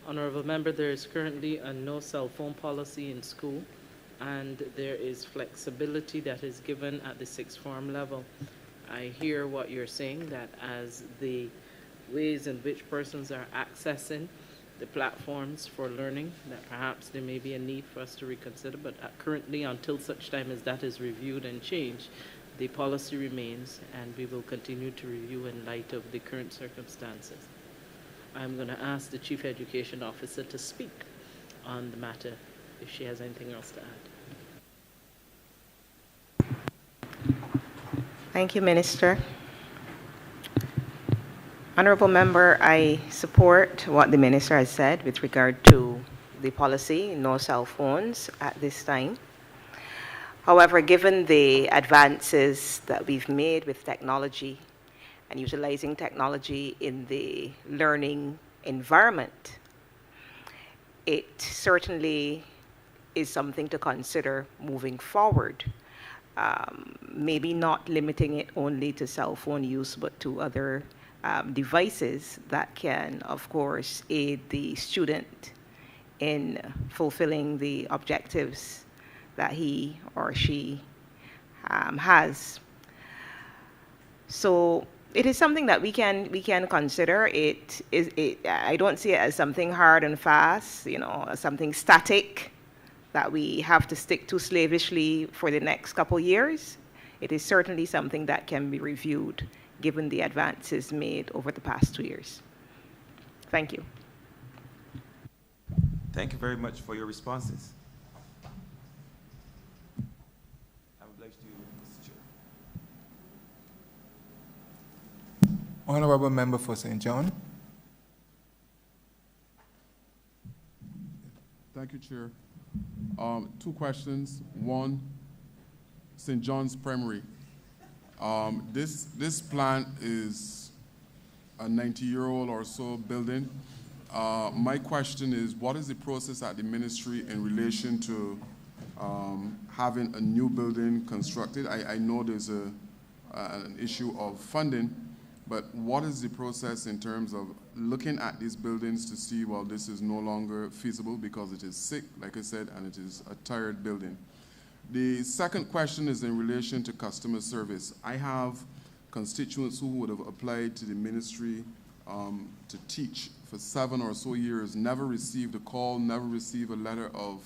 Honourable Member, there is currently a no cell phone policy in school, and there is flexibility that is given at the sixth form level. I hear what you're saying, that as the ways in which persons are accessing the platforms for learning, that perhaps there may be a need for us to reconsider, but currently, until such time as that is reviewed and changed, the policy remains, and we will continue to review in light of the current circumstances. I'm going to ask the Chief Education Officer to speak on the matter, if she has anything else to add. Thank you, Minister. Honourable Member, I support what the Minister has said with regard to the policy, no cell phones at this time. However, given the advances that we've made with technology and utilizing technology in the learning environment, it certainly is something to consider moving forward. Maybe not limiting it only to cell phone use, but to other devices that can, of course, aid the student in fulfilling the objectives that he or she has. So it is something that we can consider. I don't see it as something hard and fast, as something static that we have to stick to slavishly for the next couple years. It is certainly something that can be reviewed given the advances made over the past 2 years. Thank you. Thank you very much for your responses. I would like to, Mr. Chair. Honourable Member for St. John. Thank you, Chair. 2 questions. One, St. John's Primary. This plant is a 90-year-old or so building. My question is, what is the process at the ministry in relation to having a new building constructed? I know there's an issue of funding, but what is the process in terms of looking at these buildings to see, well, this is no longer feasible because it is sick, like I said, and it is a tired building? The second question is in relation to customer service. I have constituents who would have applied to the ministry to teach for 7 or so years, never received a call, never received a letter of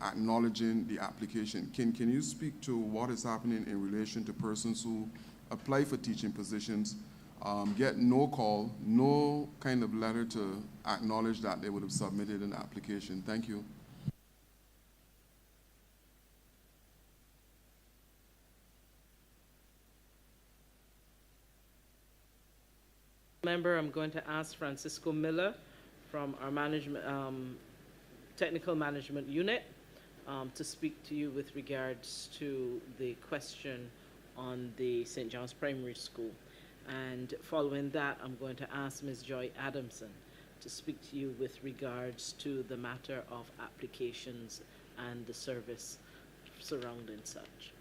acknowledging the application. Can you speak to what is happening in relation to persons who apply for teaching positions, get no call, no kind of letter to acknowledge that they would have submitted an application? Thank you. Member, I'm going to ask Francisco Miller from our management, technical management unit to speak to you with regards to the question on the St. John's Primary School. And following that, I'm going to ask Ms. Joy Adamson to speak to you with regards to the matter of applications and the service surrounding such.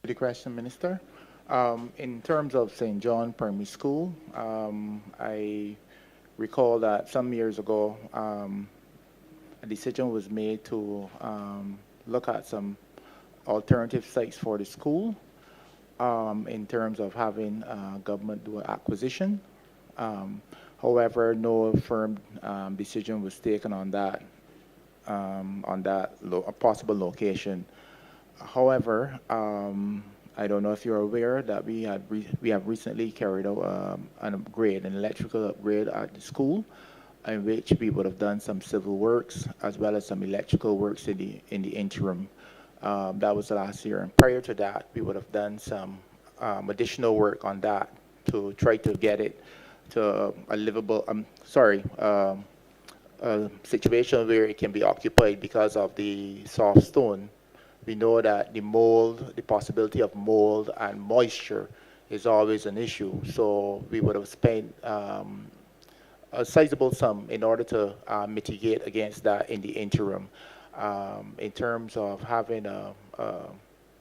The question, Minister. In terms of St. John Primary School, I recall that some years ago, a decision was made to look at some alternative sites for the school in terms of having government do acquisition. However, no firm decision was taken on that a possible location. However, I don't know if you're aware that we have recently carried out an electrical upgrade at the school, in which we would have done some civil works as well as some electrical works in the interim. That was last year, and prior to that, we would have done some additional work on that to try to get it to a livable, a situation where it can be occupied because of the soft stone. We know that the mold, the possibility of mold and moisture is always an issue. So we would have spent a sizable sum in order to mitigate against that in the interim. In terms of having an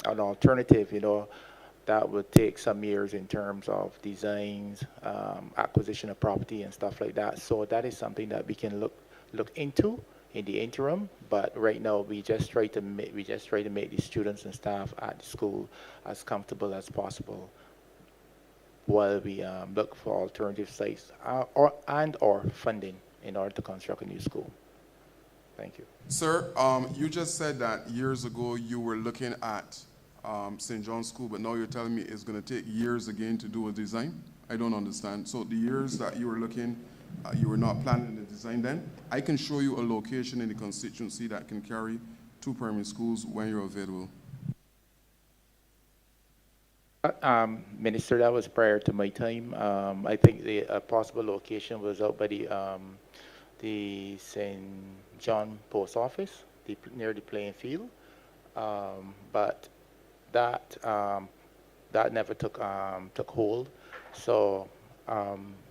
alternative, that would take some years in terms of designs, acquisition of property and stuff like that. So that is something that we can look into in the interim, but right now we just try to make the students and staff at the school as comfortable as possible while we look for alternative sites or funding in order to construct a new school. Thank you. Sir, you just said that years ago you were looking at St. John's School, but now you're telling me it's going to take years again to do a design? I don't understand. So the years that you were looking, you were not planning the design then? I can show you a location in the constituency that can carry 2 primary schools when you're available. Minister, that was prior to my time. I think the possible location was out by the St. John Post Office, near the playing field, but that never took hold. So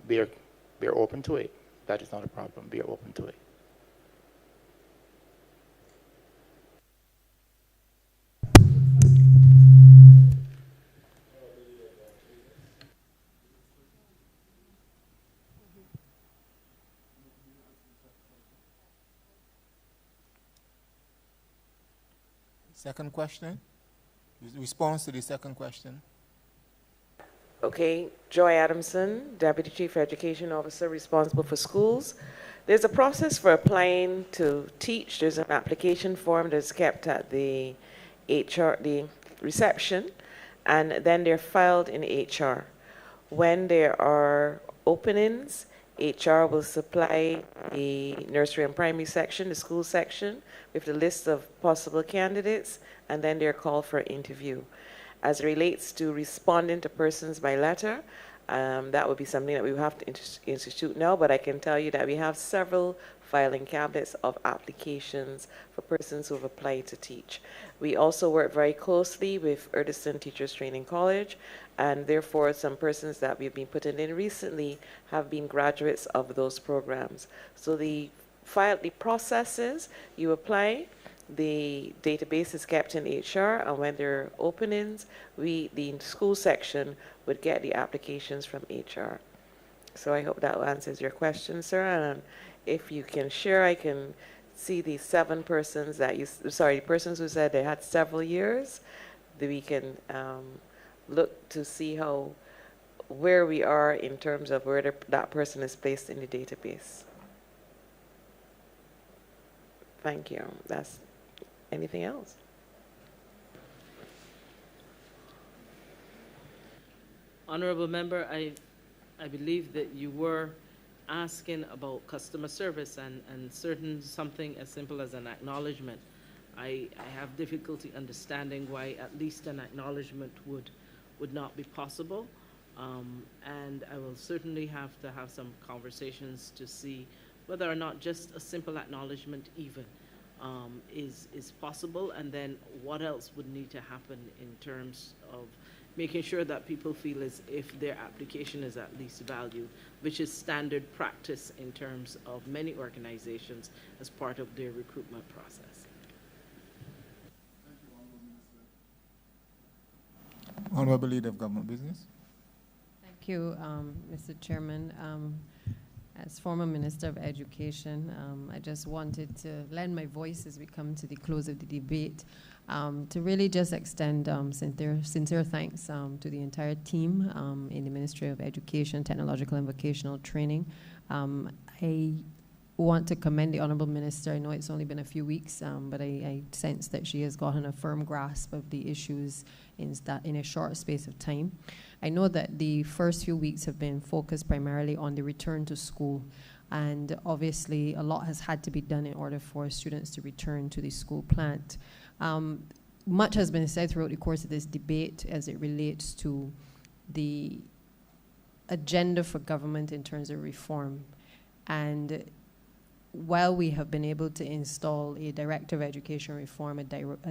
we're open to it. That is not a problem. We are open to it. Second question? Response to the second question? Okay, Joy Adamson, Deputy Chief Education Officer responsible for schools. There's a process for applying to teach. There's an application form that's kept at the the reception, and then they're filed in HR. When there are openings, HR will supply the nursery and primary section, the school section, with the list of possible candidates, and then they're called for interview. As it relates to responding to persons by letter, that would be something that we would have to institute now, but I can tell you that we have several filing cabinets of applications for persons who have applied to teach. We also work very closely with Erdison Teachers Training College, and therefore some persons that we've been putting in recently have been graduates of those programs. So the processes, you apply, the database is kept in HR, and when there are openings, the school section would get the applications from HR. So I hope that answers your question, sir. And if you can share, I can see the 7 persons that the persons who said they had several years, that we can look to see where we are in terms of where that person is placed in the database. Thank you. Anything else? Honourable Member, I believe that you were asking about customer service and something as simple as an acknowledgement. I have difficulty understanding why at least an acknowledgement would not be possible. And I will certainly have to have some conversations to see whether or not just a simple acknowledgement even is possible, and then what else would need to happen in terms of making sure that people feel as if their application is at least valued, which is standard practice in terms of many organizations as part of their recruitment process. Honourable Leader of Government Business. Thank you, Mr. Chairman. As former Minister of Education, I just wanted to lend my voice as we come to the close of the debate to really just extend sincere thanks to the entire team in the Ministry of Education, Technological and Vocational Training. I want to commend the Honourable Minister. I know it's only been a few weeks, but I sense that she has gotten a firm grasp of the issues in a short space of time. I know that the first few weeks have been focused primarily on the return to school, and obviously a lot has had to be done in order for students to return to the school plant. Much has been said throughout the course of this debate as it relates to the agenda for government in terms of reform. And while we have been able to install a Director of Education Reform, a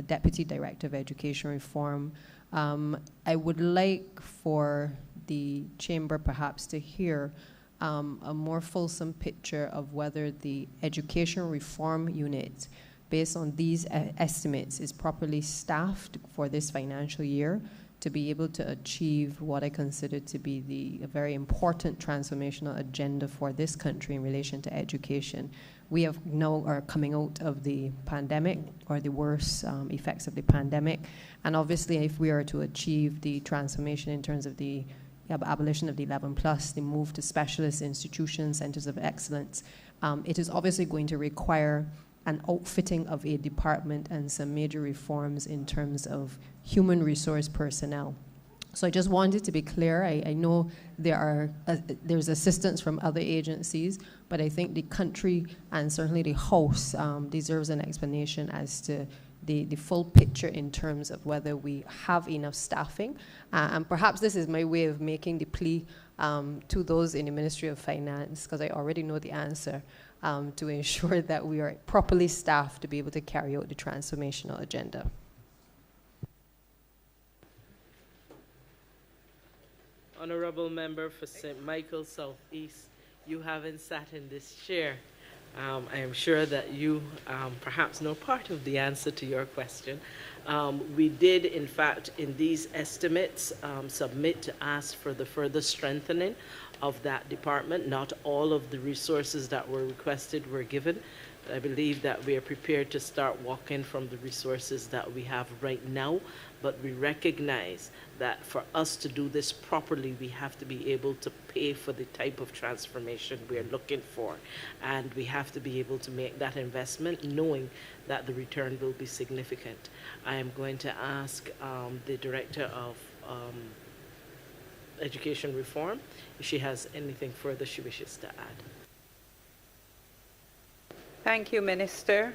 Deputy Director of Education Reform, I would like for the Chamber perhaps to hear a more fulsome picture of whether the Education Reform Unit, based on these estimates, is properly staffed for this financial year to be able to achieve what I consider to be a very important transformational agenda for this country in relation to education. we have now are coming out of the pandemic, or the worst effects of the pandemic. And obviously, if we are to achieve the transformation in terms of the abolition of the 11+, the move to specialist institutions, centers of excellence, it is obviously going to require an outfitting of a department and some major reforms in terms of human resource personnel. So I just wanted to be clear. I know there's assistance from other agencies, but I think the country and certainly the House deserves an explanation as to the full picture in terms of whether we have enough staffing. And perhaps this is my way of making the plea to those in the Ministry of Finance, because I already know the answer, to ensure that we are properly staffed to be able to carry out the transformational agenda. Honourable Member for St. Michael Southeast, you haven't sat in this chair. I am sure that you perhaps know part of the answer to your question. We did, in fact, in these estimates, submit to ask for the further strengthening of that department. Not all of the resources that were requested were given. I believe that we are prepared to start walking from the resources that we have right now, but we recognize that for us to do this properly, we have to be able to pay for the type of transformation we are looking for. And we have to be able to make that investment knowing that the return will be significant. I am going to ask the Director of Education Reform if she has anything further she wishes to add. Thank you, Minister.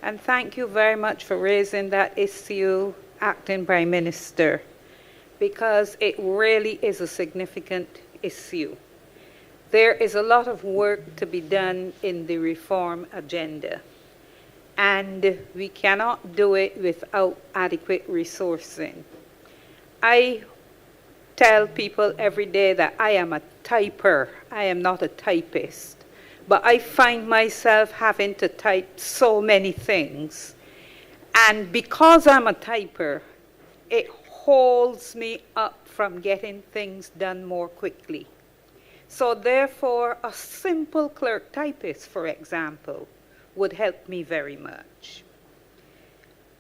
And thank you very much for raising that issue, Acting Prime Minister, because it really is a significant issue. There is a lot of work to be done in the reform agenda, and we cannot do it without adequate resourcing. I tell people every day that I am a typer. I am not a typist. But I find myself having to type so many things. And because I'm a typer, it holds me up from getting things done more quickly. So therefore, a simple clerk typist, for example, would help me very much.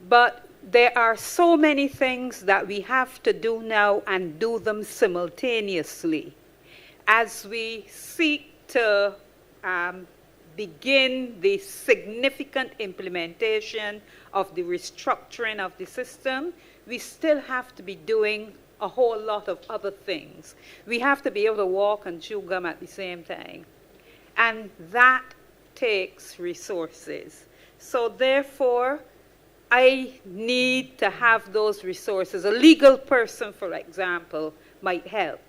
But there are so many things that we have to do now and do them simultaneously as we seek to begin the significant implementation of the restructuring of the system. We still have to be doing a whole lot of other things. We have to be able to walk and chew gum at the same time. And that takes resources. So therefore, I need to have those resources. A legal person, for example, might help,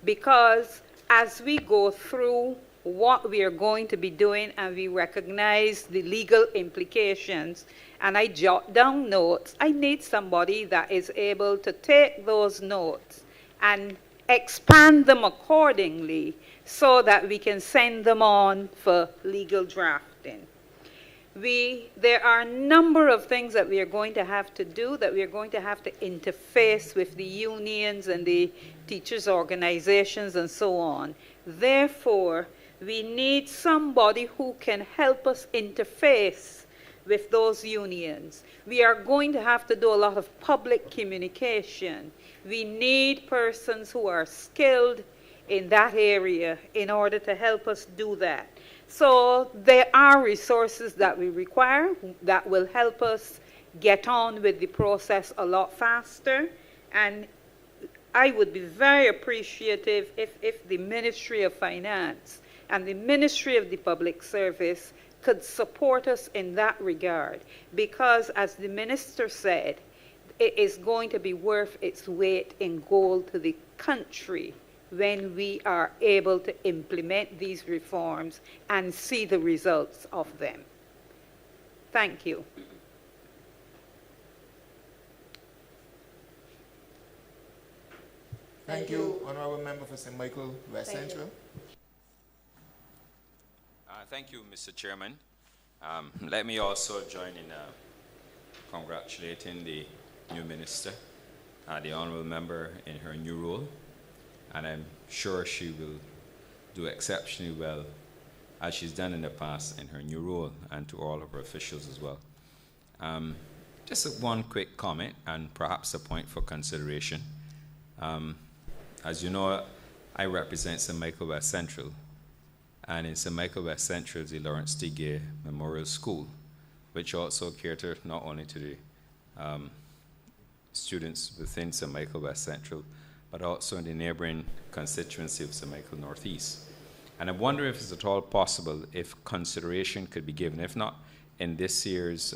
because as we go through what we are going to be doing and we recognize the legal implications, and I jot down notes, I need somebody that is able to take those notes and expand them accordingly so that we can send them on for legal drafting. There are a number of things that we are going to have to do, that we are going to have to interface with the unions and the teachers' organizations and so on. Therefore, we need somebody who can help us interface with those unions. We are going to have to do a lot of public communication. We need persons who are skilled in that area in order to help us do that. So there are resources that we require that will help us get on with the process a lot faster. And I would be very appreciative if the Ministry of Finance and the Ministry of the Public Service could support us in that regard. Because as the Minister said, it is going to be worth its weight in gold to the country when we are able to implement these reforms and see the results of them. Thank you. Thank you, Honourable Member for St. Michael West Thank Central. Thank you, Mr. Chairman. Let me also join in congratulating the new minister, the Honourable Member in her new role, and I'm sure she will do exceptionally well as she's done in the past in her new role, and to all of her officials as well. Just one quick comment and perhaps a point for consideration. As you know, I represent St. Michael West Central, and in St. Michael West Central is the Lawrence T. Gay Memorial School, which also caters not only to the students within St. Michael West Central, but also in the neighboring constituency of St. Michael Northeast. And I wonder if it's at all possible if consideration could be given, if not in this year's,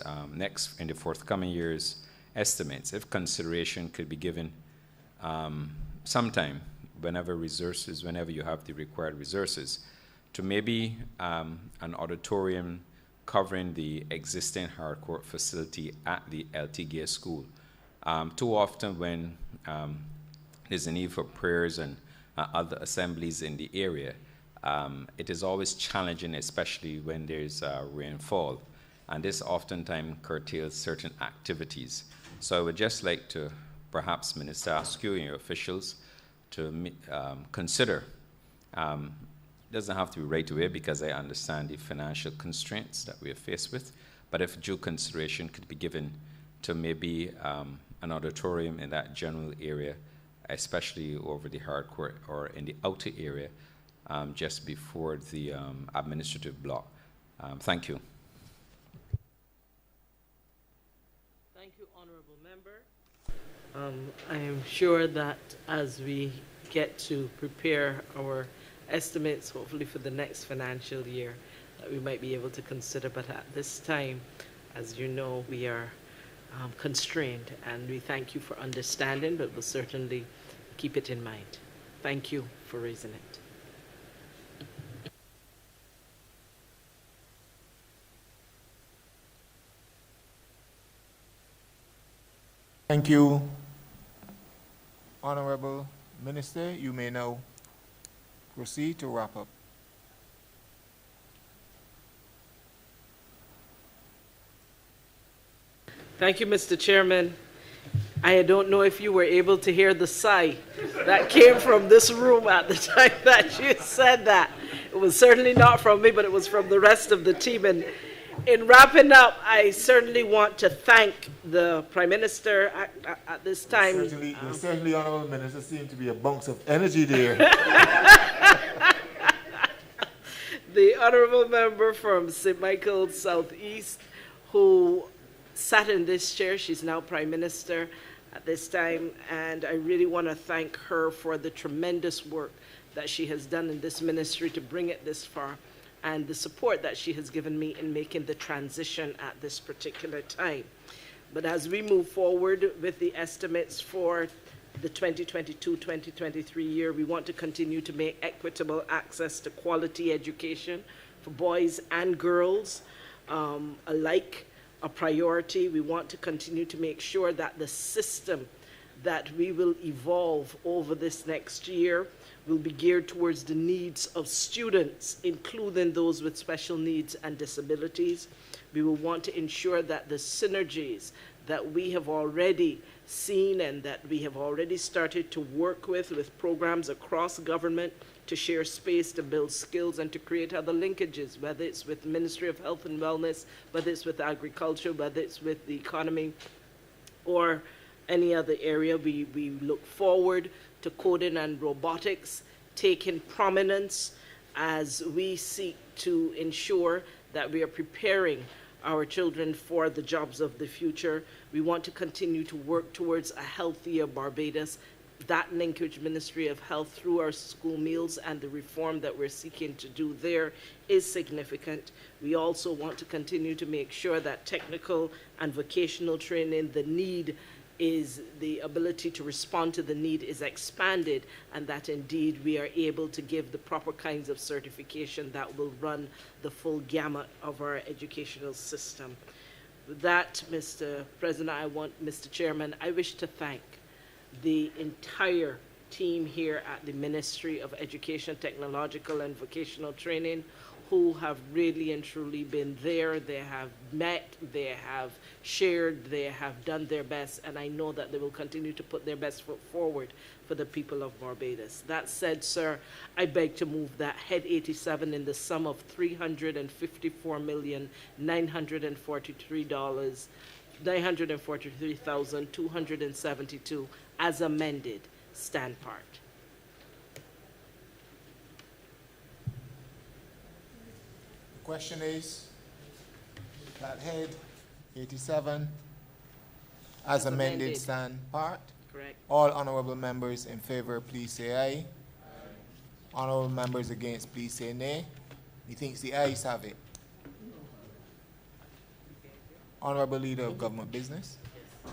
in the forthcoming year's estimates, if consideration could be given sometime, whenever you have the required resources, to maybe an auditorium covering the existing hardcore facility at the LT Gay School. Too often when there's a need for prayers and other assemblies in the area, it is always challenging, especially when there's rainfall, and this oftentimes curtails certain activities. So I would just like to perhaps, Minister, ask you and your officials to consider. Doesn't have to be right away because I understand the financial constraints that we are faced with, but if due consideration could be given to maybe an auditorium in that general area, especially over the hardcore or in the outer area, just before the administrative block. Thank you. Thank you, Honourable Member. I am sure that as we get to prepare our estimates, hopefully for the next financial year, that we might be able to consider, but at this time, as you know, we are constrained, and we thank you for understanding, but we'll certainly keep it in mind. Thank you for raising it. Thank you, Honourable Minister. You may now proceed to wrap up. Thank you, Mr. Chairman. I don't know if you were able to hear the sigh that came from this room at the time that you said that. It was certainly not from me, but it was from the rest of the team. And in wrapping up, I certainly want to thank the Prime Minister at this time. Certainly, Honourable Minister, seems to be a bunch of energy there. The Honourable Member from St. Michael's Southeast, who sat in this chair. She's now Prime Minister at this time, and I really want to thank her for the tremendous work that she has done in this ministry to bring it this far, and the support that she has given me in making the transition at this particular time. But as we move forward with the estimates for the 2022-2023 year, we want to continue to make equitable access to quality education for boys and girls alike a priority. We want to continue to make sure that the system that we will evolve over this next year will be geared towards the needs of students, including those with special needs and disabilities. We will want to ensure that the synergies that we have already seen and that we have already started to work with programs across government to share space, to build skills, and to create other linkages, whether it's with the Ministry of Health and Wellness, whether it's with agriculture, whether it's with the economy, or any other area. We look forward to coding and robotics taking prominence as we seek to ensure that we are preparing our children for the jobs of the future. We want to continue to work towards a healthier Barbados. That linkage, Ministry of Health, through our school meals and the reform that we're seeking to do there is significant. We also want to continue to make sure that technical and vocational training, the need is the ability to respond to the need is expanded, and that indeed we are able to give the proper kinds of certification that will run the full gamut of our educational system. With that, Mr. President, Mr. Chairman, I wish to thank the entire team here at the Ministry of Education, Technological and Vocational Training, who have really and truly been there. They have met, they have shared, they have done their best, and I know that they will continue to put their best foot forward for the people of Barbados. That said, sir, I beg to move that Head 87 in the sum of $943,272 as amended stand part. The question is that Head 87 as amended stand part. Correct. All honorable members in favor, please say aye. Honorable members against, please say nay. Methinks the ayes have it. Honorable Leader of Government Business.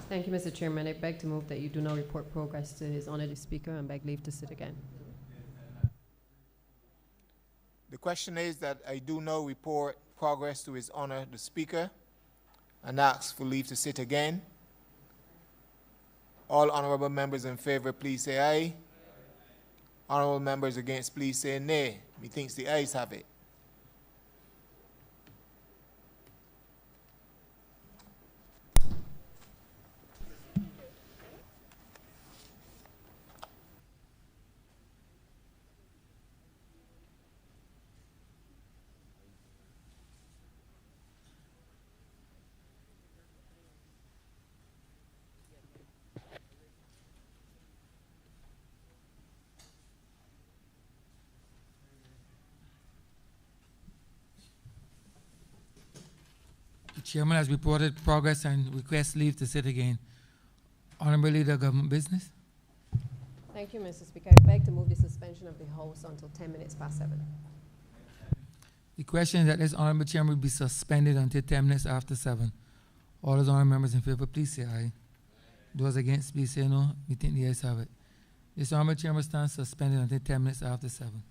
Thank you, Mr. Chairman. I beg to move that you do not report progress to His Honor the Speaker and beg leave to sit again. The question is that I do now report progress to His Honor the Speaker and ask for leave to sit again. All honorable members in favor, please say aye. Honorable members against, please say nay. Methinks the ayes have it. The Chairman has reported progress and requests leave to sit again. Honorable Leader of Government Business. Thank you, Mr. Speaker. I beg to move the suspension of the House until 10 minutes past 7. The question is that this Honorable Chairman will be suspended until 10 minutes after 7. All those honorable members in favor, please say aye. Those against, please say no. We think the ayes have it. This Honorable Chairman stands suspended until 10 minutes after 7.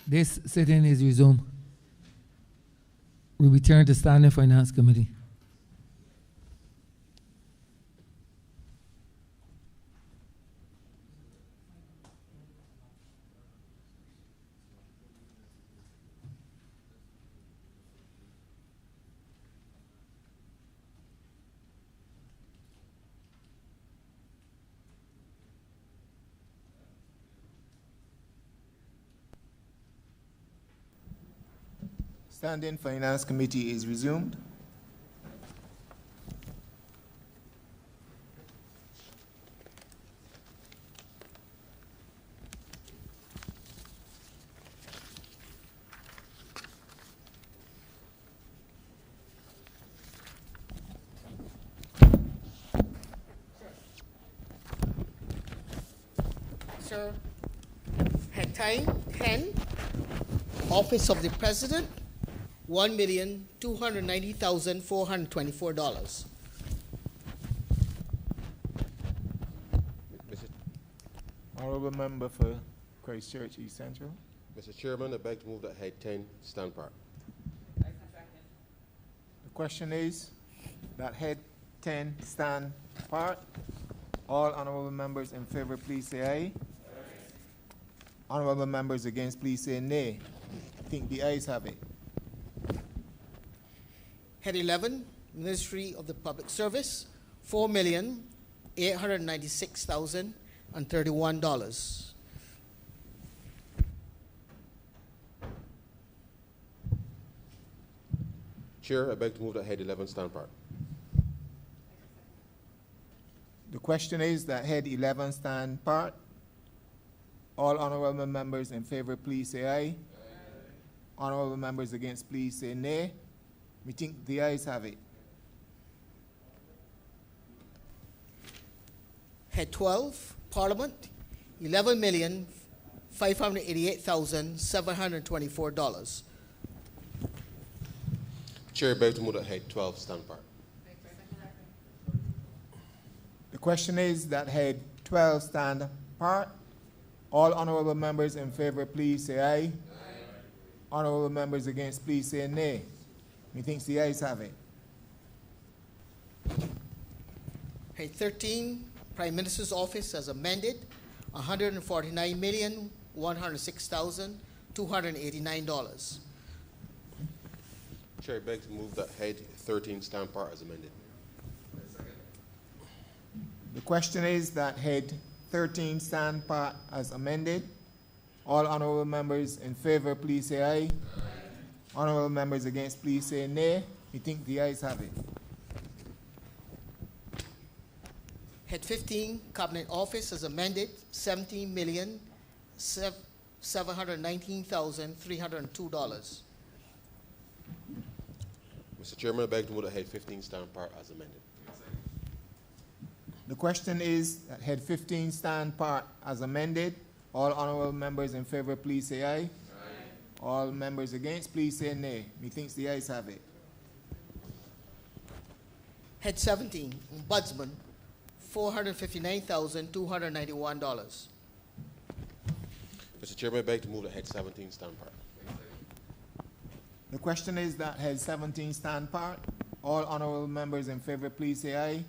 This sitting is resumed. We return to Standing Finance Committee. Standing Finance Committee is resumed. Sir, head time 10, Office of the President, $1,290,424. Honourable Member for Christchurch East Central. Mr. Chairman, I beg to move that head 10 stand part. The question is that head 10 stand part. All honourable members in favor, please say aye. Honourable members against, please say nay. I think the ayes have it. Head 11, Ministry of the Public Service, $4,896,031. Chair, I beg to move that head 11 stand part. The question is that head 11 stand part. All honourable members in favor, please say aye. Honourable members against, please say nay. We think the ayes have it. Head 12, Parliament, $11,588,724. Chair, I beg to move that head 12 stand part. The question is that head 12 stand part. All honourable members in favor, please say aye. Honourable members against, please say nay. Methinks the ayes have it. Head 13, Prime Minister's Office as amended, $149,106,289. Chair, I beg to move that head 13 stand part as amended. The question is that head 13 stand part as amended. All honourable members in favor, please say aye. Honourable members against, please say nay. We think the ayes have it. Head 15, Cabinet Office as amended, $17,719,302. Mr. Chairman, I beg to move that head 15 stand part as amended. The question is that head 15 stand part as amended. All honourable members in favor, please say aye. All members against, please say nay. Methinks the ayes have it. Head 17, Ombudsman, $459,291. Mr. Chairman, I beg to move that head 17 stand part. The question is that head 17 stand part. All honourable members in favor, please say aye.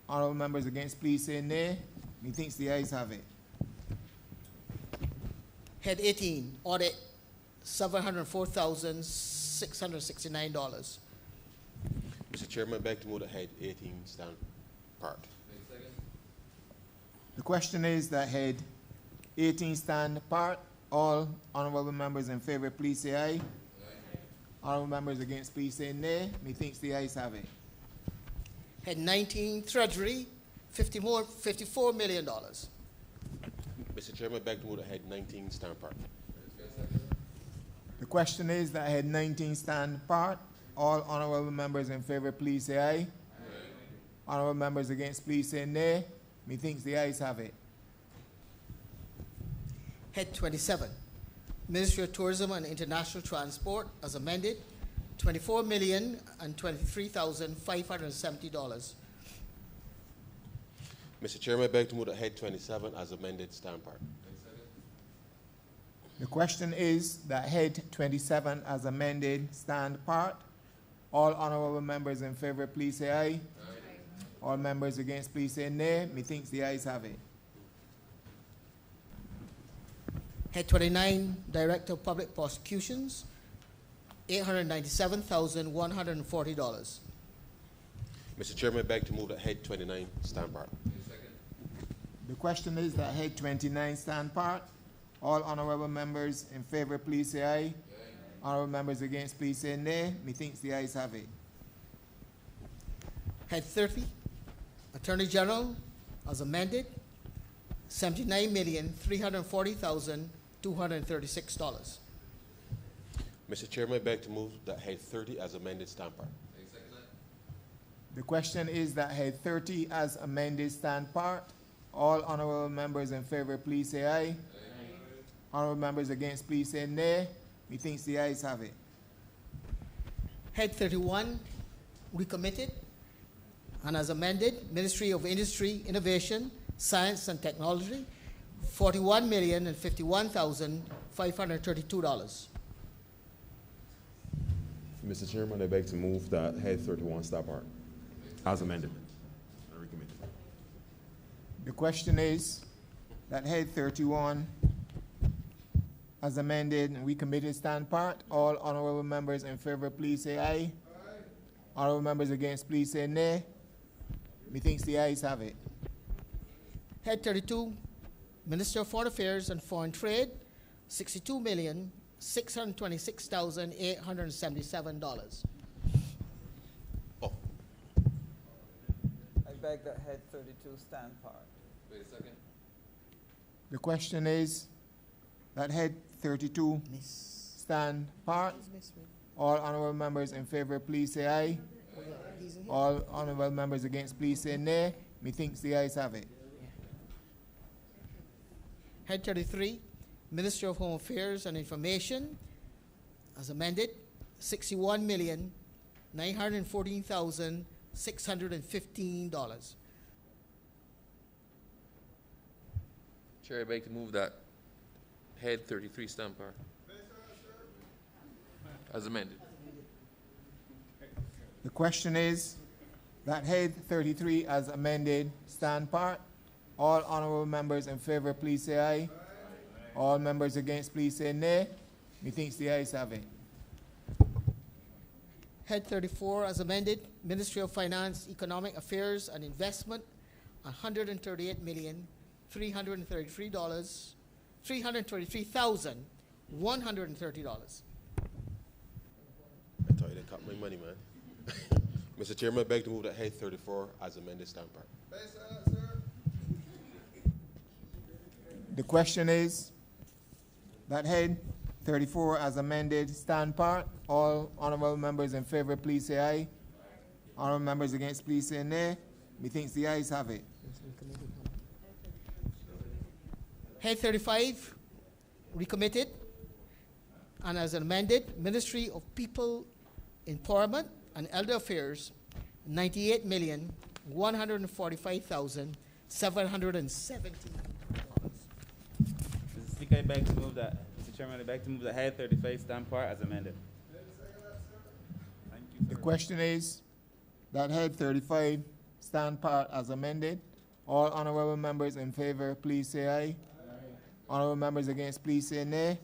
Honourable members against, please say nay. Methinks the ayes have it. Head 18, Audit, $704,669. Mr. Chairman, I beg to move that head 18 stand part. The question is that head 18 stand part. All honourable members in favor, please say aye. Honourable members against, please say nay. Methinks the ayes have it. Head 19, Treasury, $54 million. Mr. Chairman, I beg to move that head 19 stand part. The question is that head 19 stand part. All honourable members in favor, please say aye. Honourable members against, please say nay. Methinks the ayes have it. Head 27, Ministry of Tourism and International Transport as amended, $24,023,570. Mr. Chairman, I beg to move that head 27 as amended stand part. The question is that head 27 as amended stand part. All honorable members in favor, please say aye. All members against, please say nay. Methinks the ayes have it. Head 29, Director of Public Prosecutions, $897,140. Mr. Chairman, I beg to move that head 29 stand part. The question is that head 29 stand part. All honorable members in favor, please say aye. Honorable members against, please say nay. Methinks the ayes have it. Head 30, Attorney General, as amended, $79,340,236. Mr. Chairman, I beg to move that head 30 as amended stand part. The question is that head 30 as amended stand part. All honorable members in favor, please say aye. Honorable members against, please say nay. Methinks the ayes have it. Head 31, recommitted, and as amended, Ministry of Industry, Innovation, Science and Technology, $41,051,532. Mr. Chairman, I beg to move that head 31 stand part as amended. The question is that head 31 as amended and recommitted stand part. All honorable members in favor, please say aye. Honorable members against, please say nay. Methinks the ayes have it. Head 32, Minister of Foreign Affairs and Foreign Trade, $62,626,877. I beg that head 32 stand part. Wait a second. The question is that head 32 stand part. All honorable members in favor, please say aye. All honorable members against, please say nay. Methinks the ayes have it. Head 33, Minister of Home Affairs and Information, as amended, $61,914,615. Chair, I beg to move that head 33 stand part as amended. The question is that head 33 as amended stand part. All honorable members in favor, please say aye. All members against, please say nay. Methinks the ayes have it. Head 34, as amended, Ministry of Finance, Economic Affairs and Investment, $323,130. I thought you didn't cut my money, man. Mr. Chairman, I beg to move that head 34 as amended stand part. The question is that head 34 as amended stand part. All honorable members in favor, please say aye. Honorable members against, please say nay. Methinks the ayes have it. Head 35, recommitted, and as amended, Ministry of People Empowerment and Elder Affairs, $98,145,770. Mr. Speaker, I beg to move that. Mr. Chairman, I beg to move the head 35 stand part as amended. Thank you. The question is that head 35 stand part as amended. All honorable members in favor, please say aye. Honorable members against, please say nay.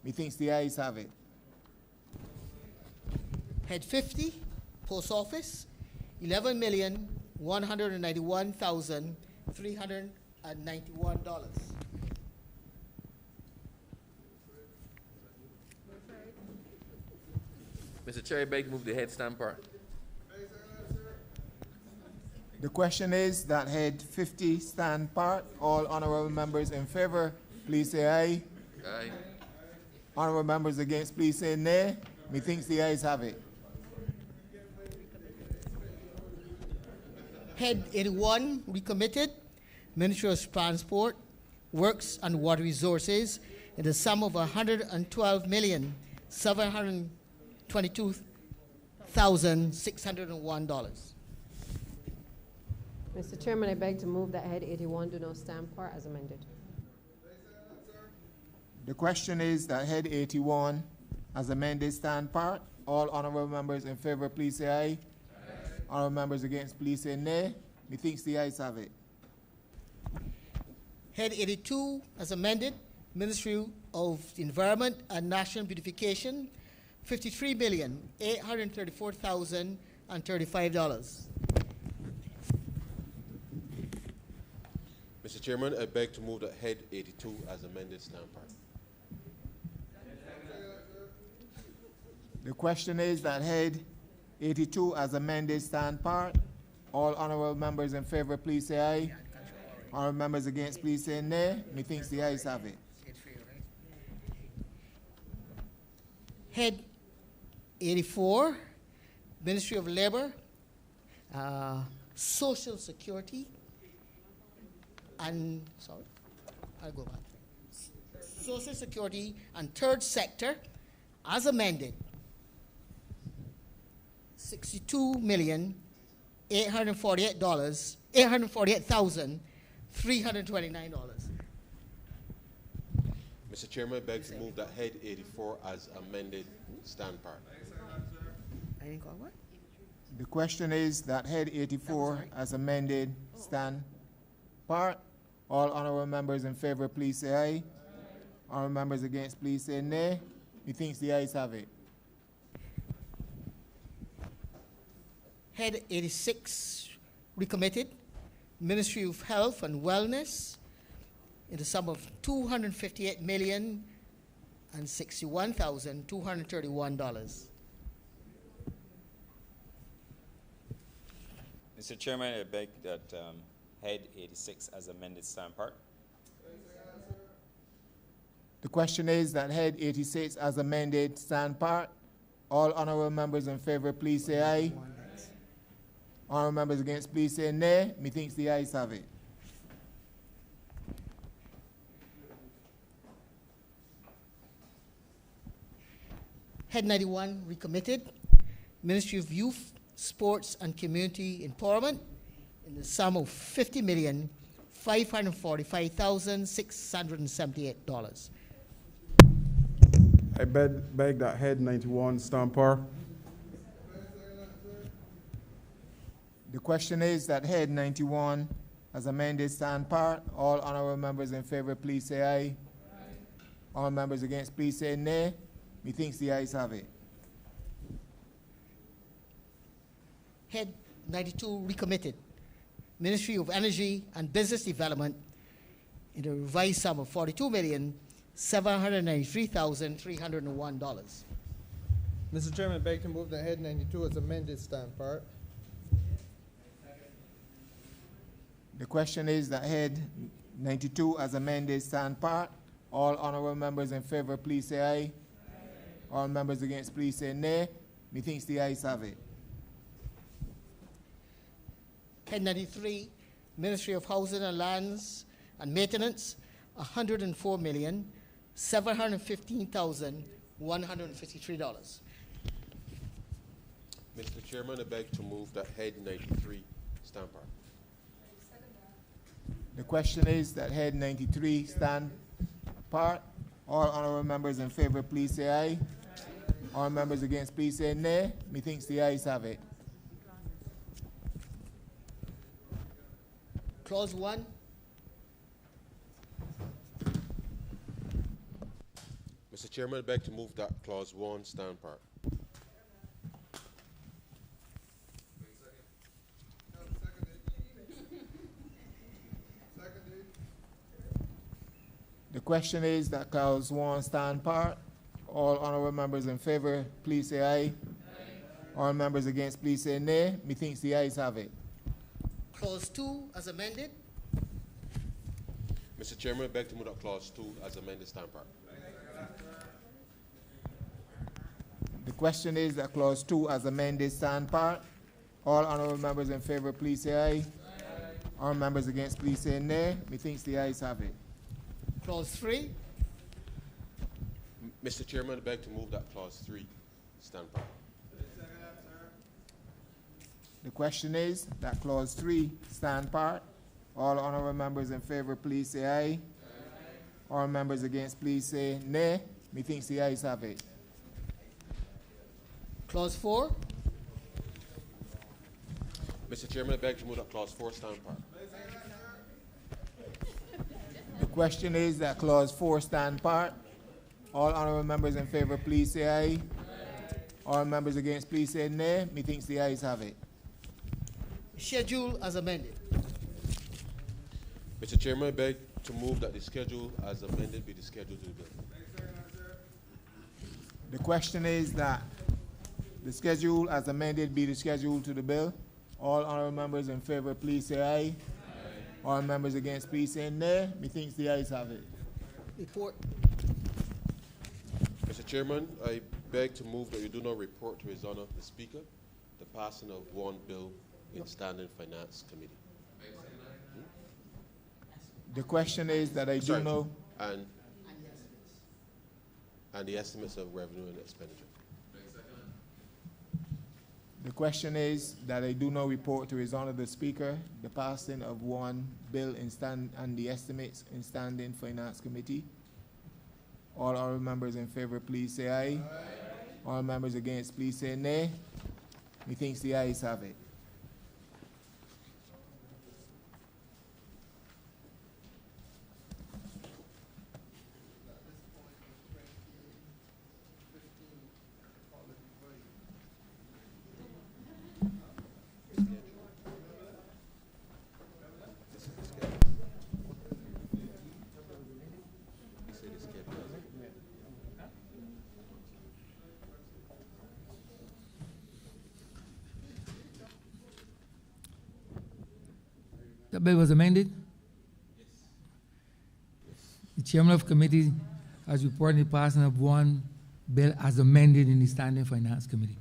Methinks the ayes have it. Head 50, Post Office, $11,191,391. Mr. Chair, I beg to move the head stand part. The question is that head 50 stand part. All honorable members in favor, please say aye. Aye. Honorable members against, please say nay. Methinks the ayes have it. Head 81, recommitted, Ministry of Transport, Works and Water Resources, in the sum of $112,722,601. Mr. Chairman, I beg to move that head 81 do not stand part as amended. The question is that head 81 as amended stand part. All honorable members in favor, please say aye. Honorable members against, please say nay. Methinks the ayes have it. Head 82 as amended, Ministry of Environment and National Beautification, $53,834,035. Mr. Chairman, I beg to move that head 82 as amended stand part. The question is that head 82 as amended stand part. All honorable members in favor, please say aye. Honorable members against, please say nay. Methinks the ayes have it. Head 84, Ministry of Labor, Social Security, and, sorry, I'll go back. Social Security and Third Sector, as amended, $62,848,329. Mr. Chairman, I beg to move that head 84 as amended stand part. I didn't call what? The question is that head 84 as amended stand part. All honorable members in favor, please say aye. Honorable members against, please say nay. Methinks the ayes have it. Head 86, recommitted, Ministry of Health and Wellness, in the sum of $258,061,231. Mr. Chairman, I beg that head 86 as amended stand part. The question is that head 86 as amended stand part. All honorable members in favor, please say aye. Honorable members against, please say nay. Methinks the ayes have it. Head 91, recommitted, Ministry of Youth, Sports and Community Empowerment, in the sum of $50,545,678. I beg that head 91 stand part. The question is that head 91 as amended stand part. All honorable members in favor, please say aye. All members against, please say nay. Methinks the ayes have it. Head 92, recommitted, Ministry of Energy and Business Development, in the revised sum of $42,793,301. Mr. Chairman, I beg to move that head 92 as amended stand part. The question is that head 92 as amended stand part. All honorable members in favor, please say aye. All members against, please say nay. Methinks the ayes have it. Head 93, Ministry of Housing and Lands and Maintenance, $104,715,153. Mr. Chairman, I beg to move that head 93 stand part. The question is that head 93 stand part. All honorable members in favor, please say aye. All members against, please say nay. Methinks the ayes have it. Clause 1. Mr. Chairman, I beg to move that clause 1 stand part. The question is that clause 1 stand part. All honorable members in favor, please say aye. All members against, please say nay. Methinks the ayes have it. Clause 2 as amended. Mr. Chairman, I beg to move that clause 2 as amended stand part. The question is that clause 2 as amended stand part. All honorable members in favor, please say aye. All members against, please say nay. Methinks the ayes have it. Clause 3. Mr. Chairman, I beg to move that clause 3 stand part. The question is that clause 3 stand part. All honorable members in favor, please say aye. All members against, please say nay. Methinks the ayes have it. Clause 4. Mr. Chairman, I beg to move that clause 4 stand part. The question is that clause 4 stand part. All honourable members in favour, please say aye. All members against, please say nay. Methinks the ayes have it. Schedule as amended. Mr. Chairman, I beg to move that the schedule as amended be the schedule to the bill. The question is that the schedule as amended be the schedule to the bill. All honourable members in favour, please say aye. All members against, please say nay. Methinks the ayes have it. Report. Mr. Chairman, I beg to move that you do not report to His Honour the Speaker the passing of one bill in Standing Finance Committee. The question is that I do know. And the estimates of revenue and expenditure. The question is that I do not report to His Honour the Speaker the passing of one bill and the estimates in Standing Finance Committee. All honourable members in favour, please say aye. All members against, please say nay. Methinks the ayes have it. The bill was amended? The chairman of committee has reported the passing of one bill as amended in the Standing Finance Committee.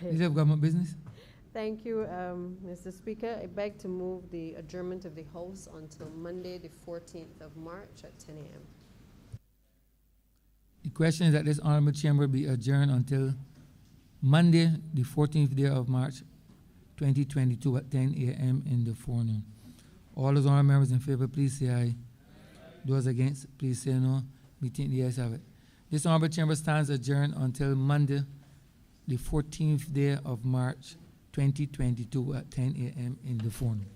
Leader of Government Business. Thank you, Mr. Speaker. I beg to move the adjournment of the House until Monday, the 14th of March at 10 a.m. The question is that this honorable chamber be adjourned until Monday, the 14th day of March, 2022 at 10 a.m. in the forenoon. All those honorable members in favor, please say aye. Those against, please say no. Meeting the ayes have it. This honorable chamber stands adjourned until Monday, the 14th day of March, 2022 at 10 a.m. in the forenoon.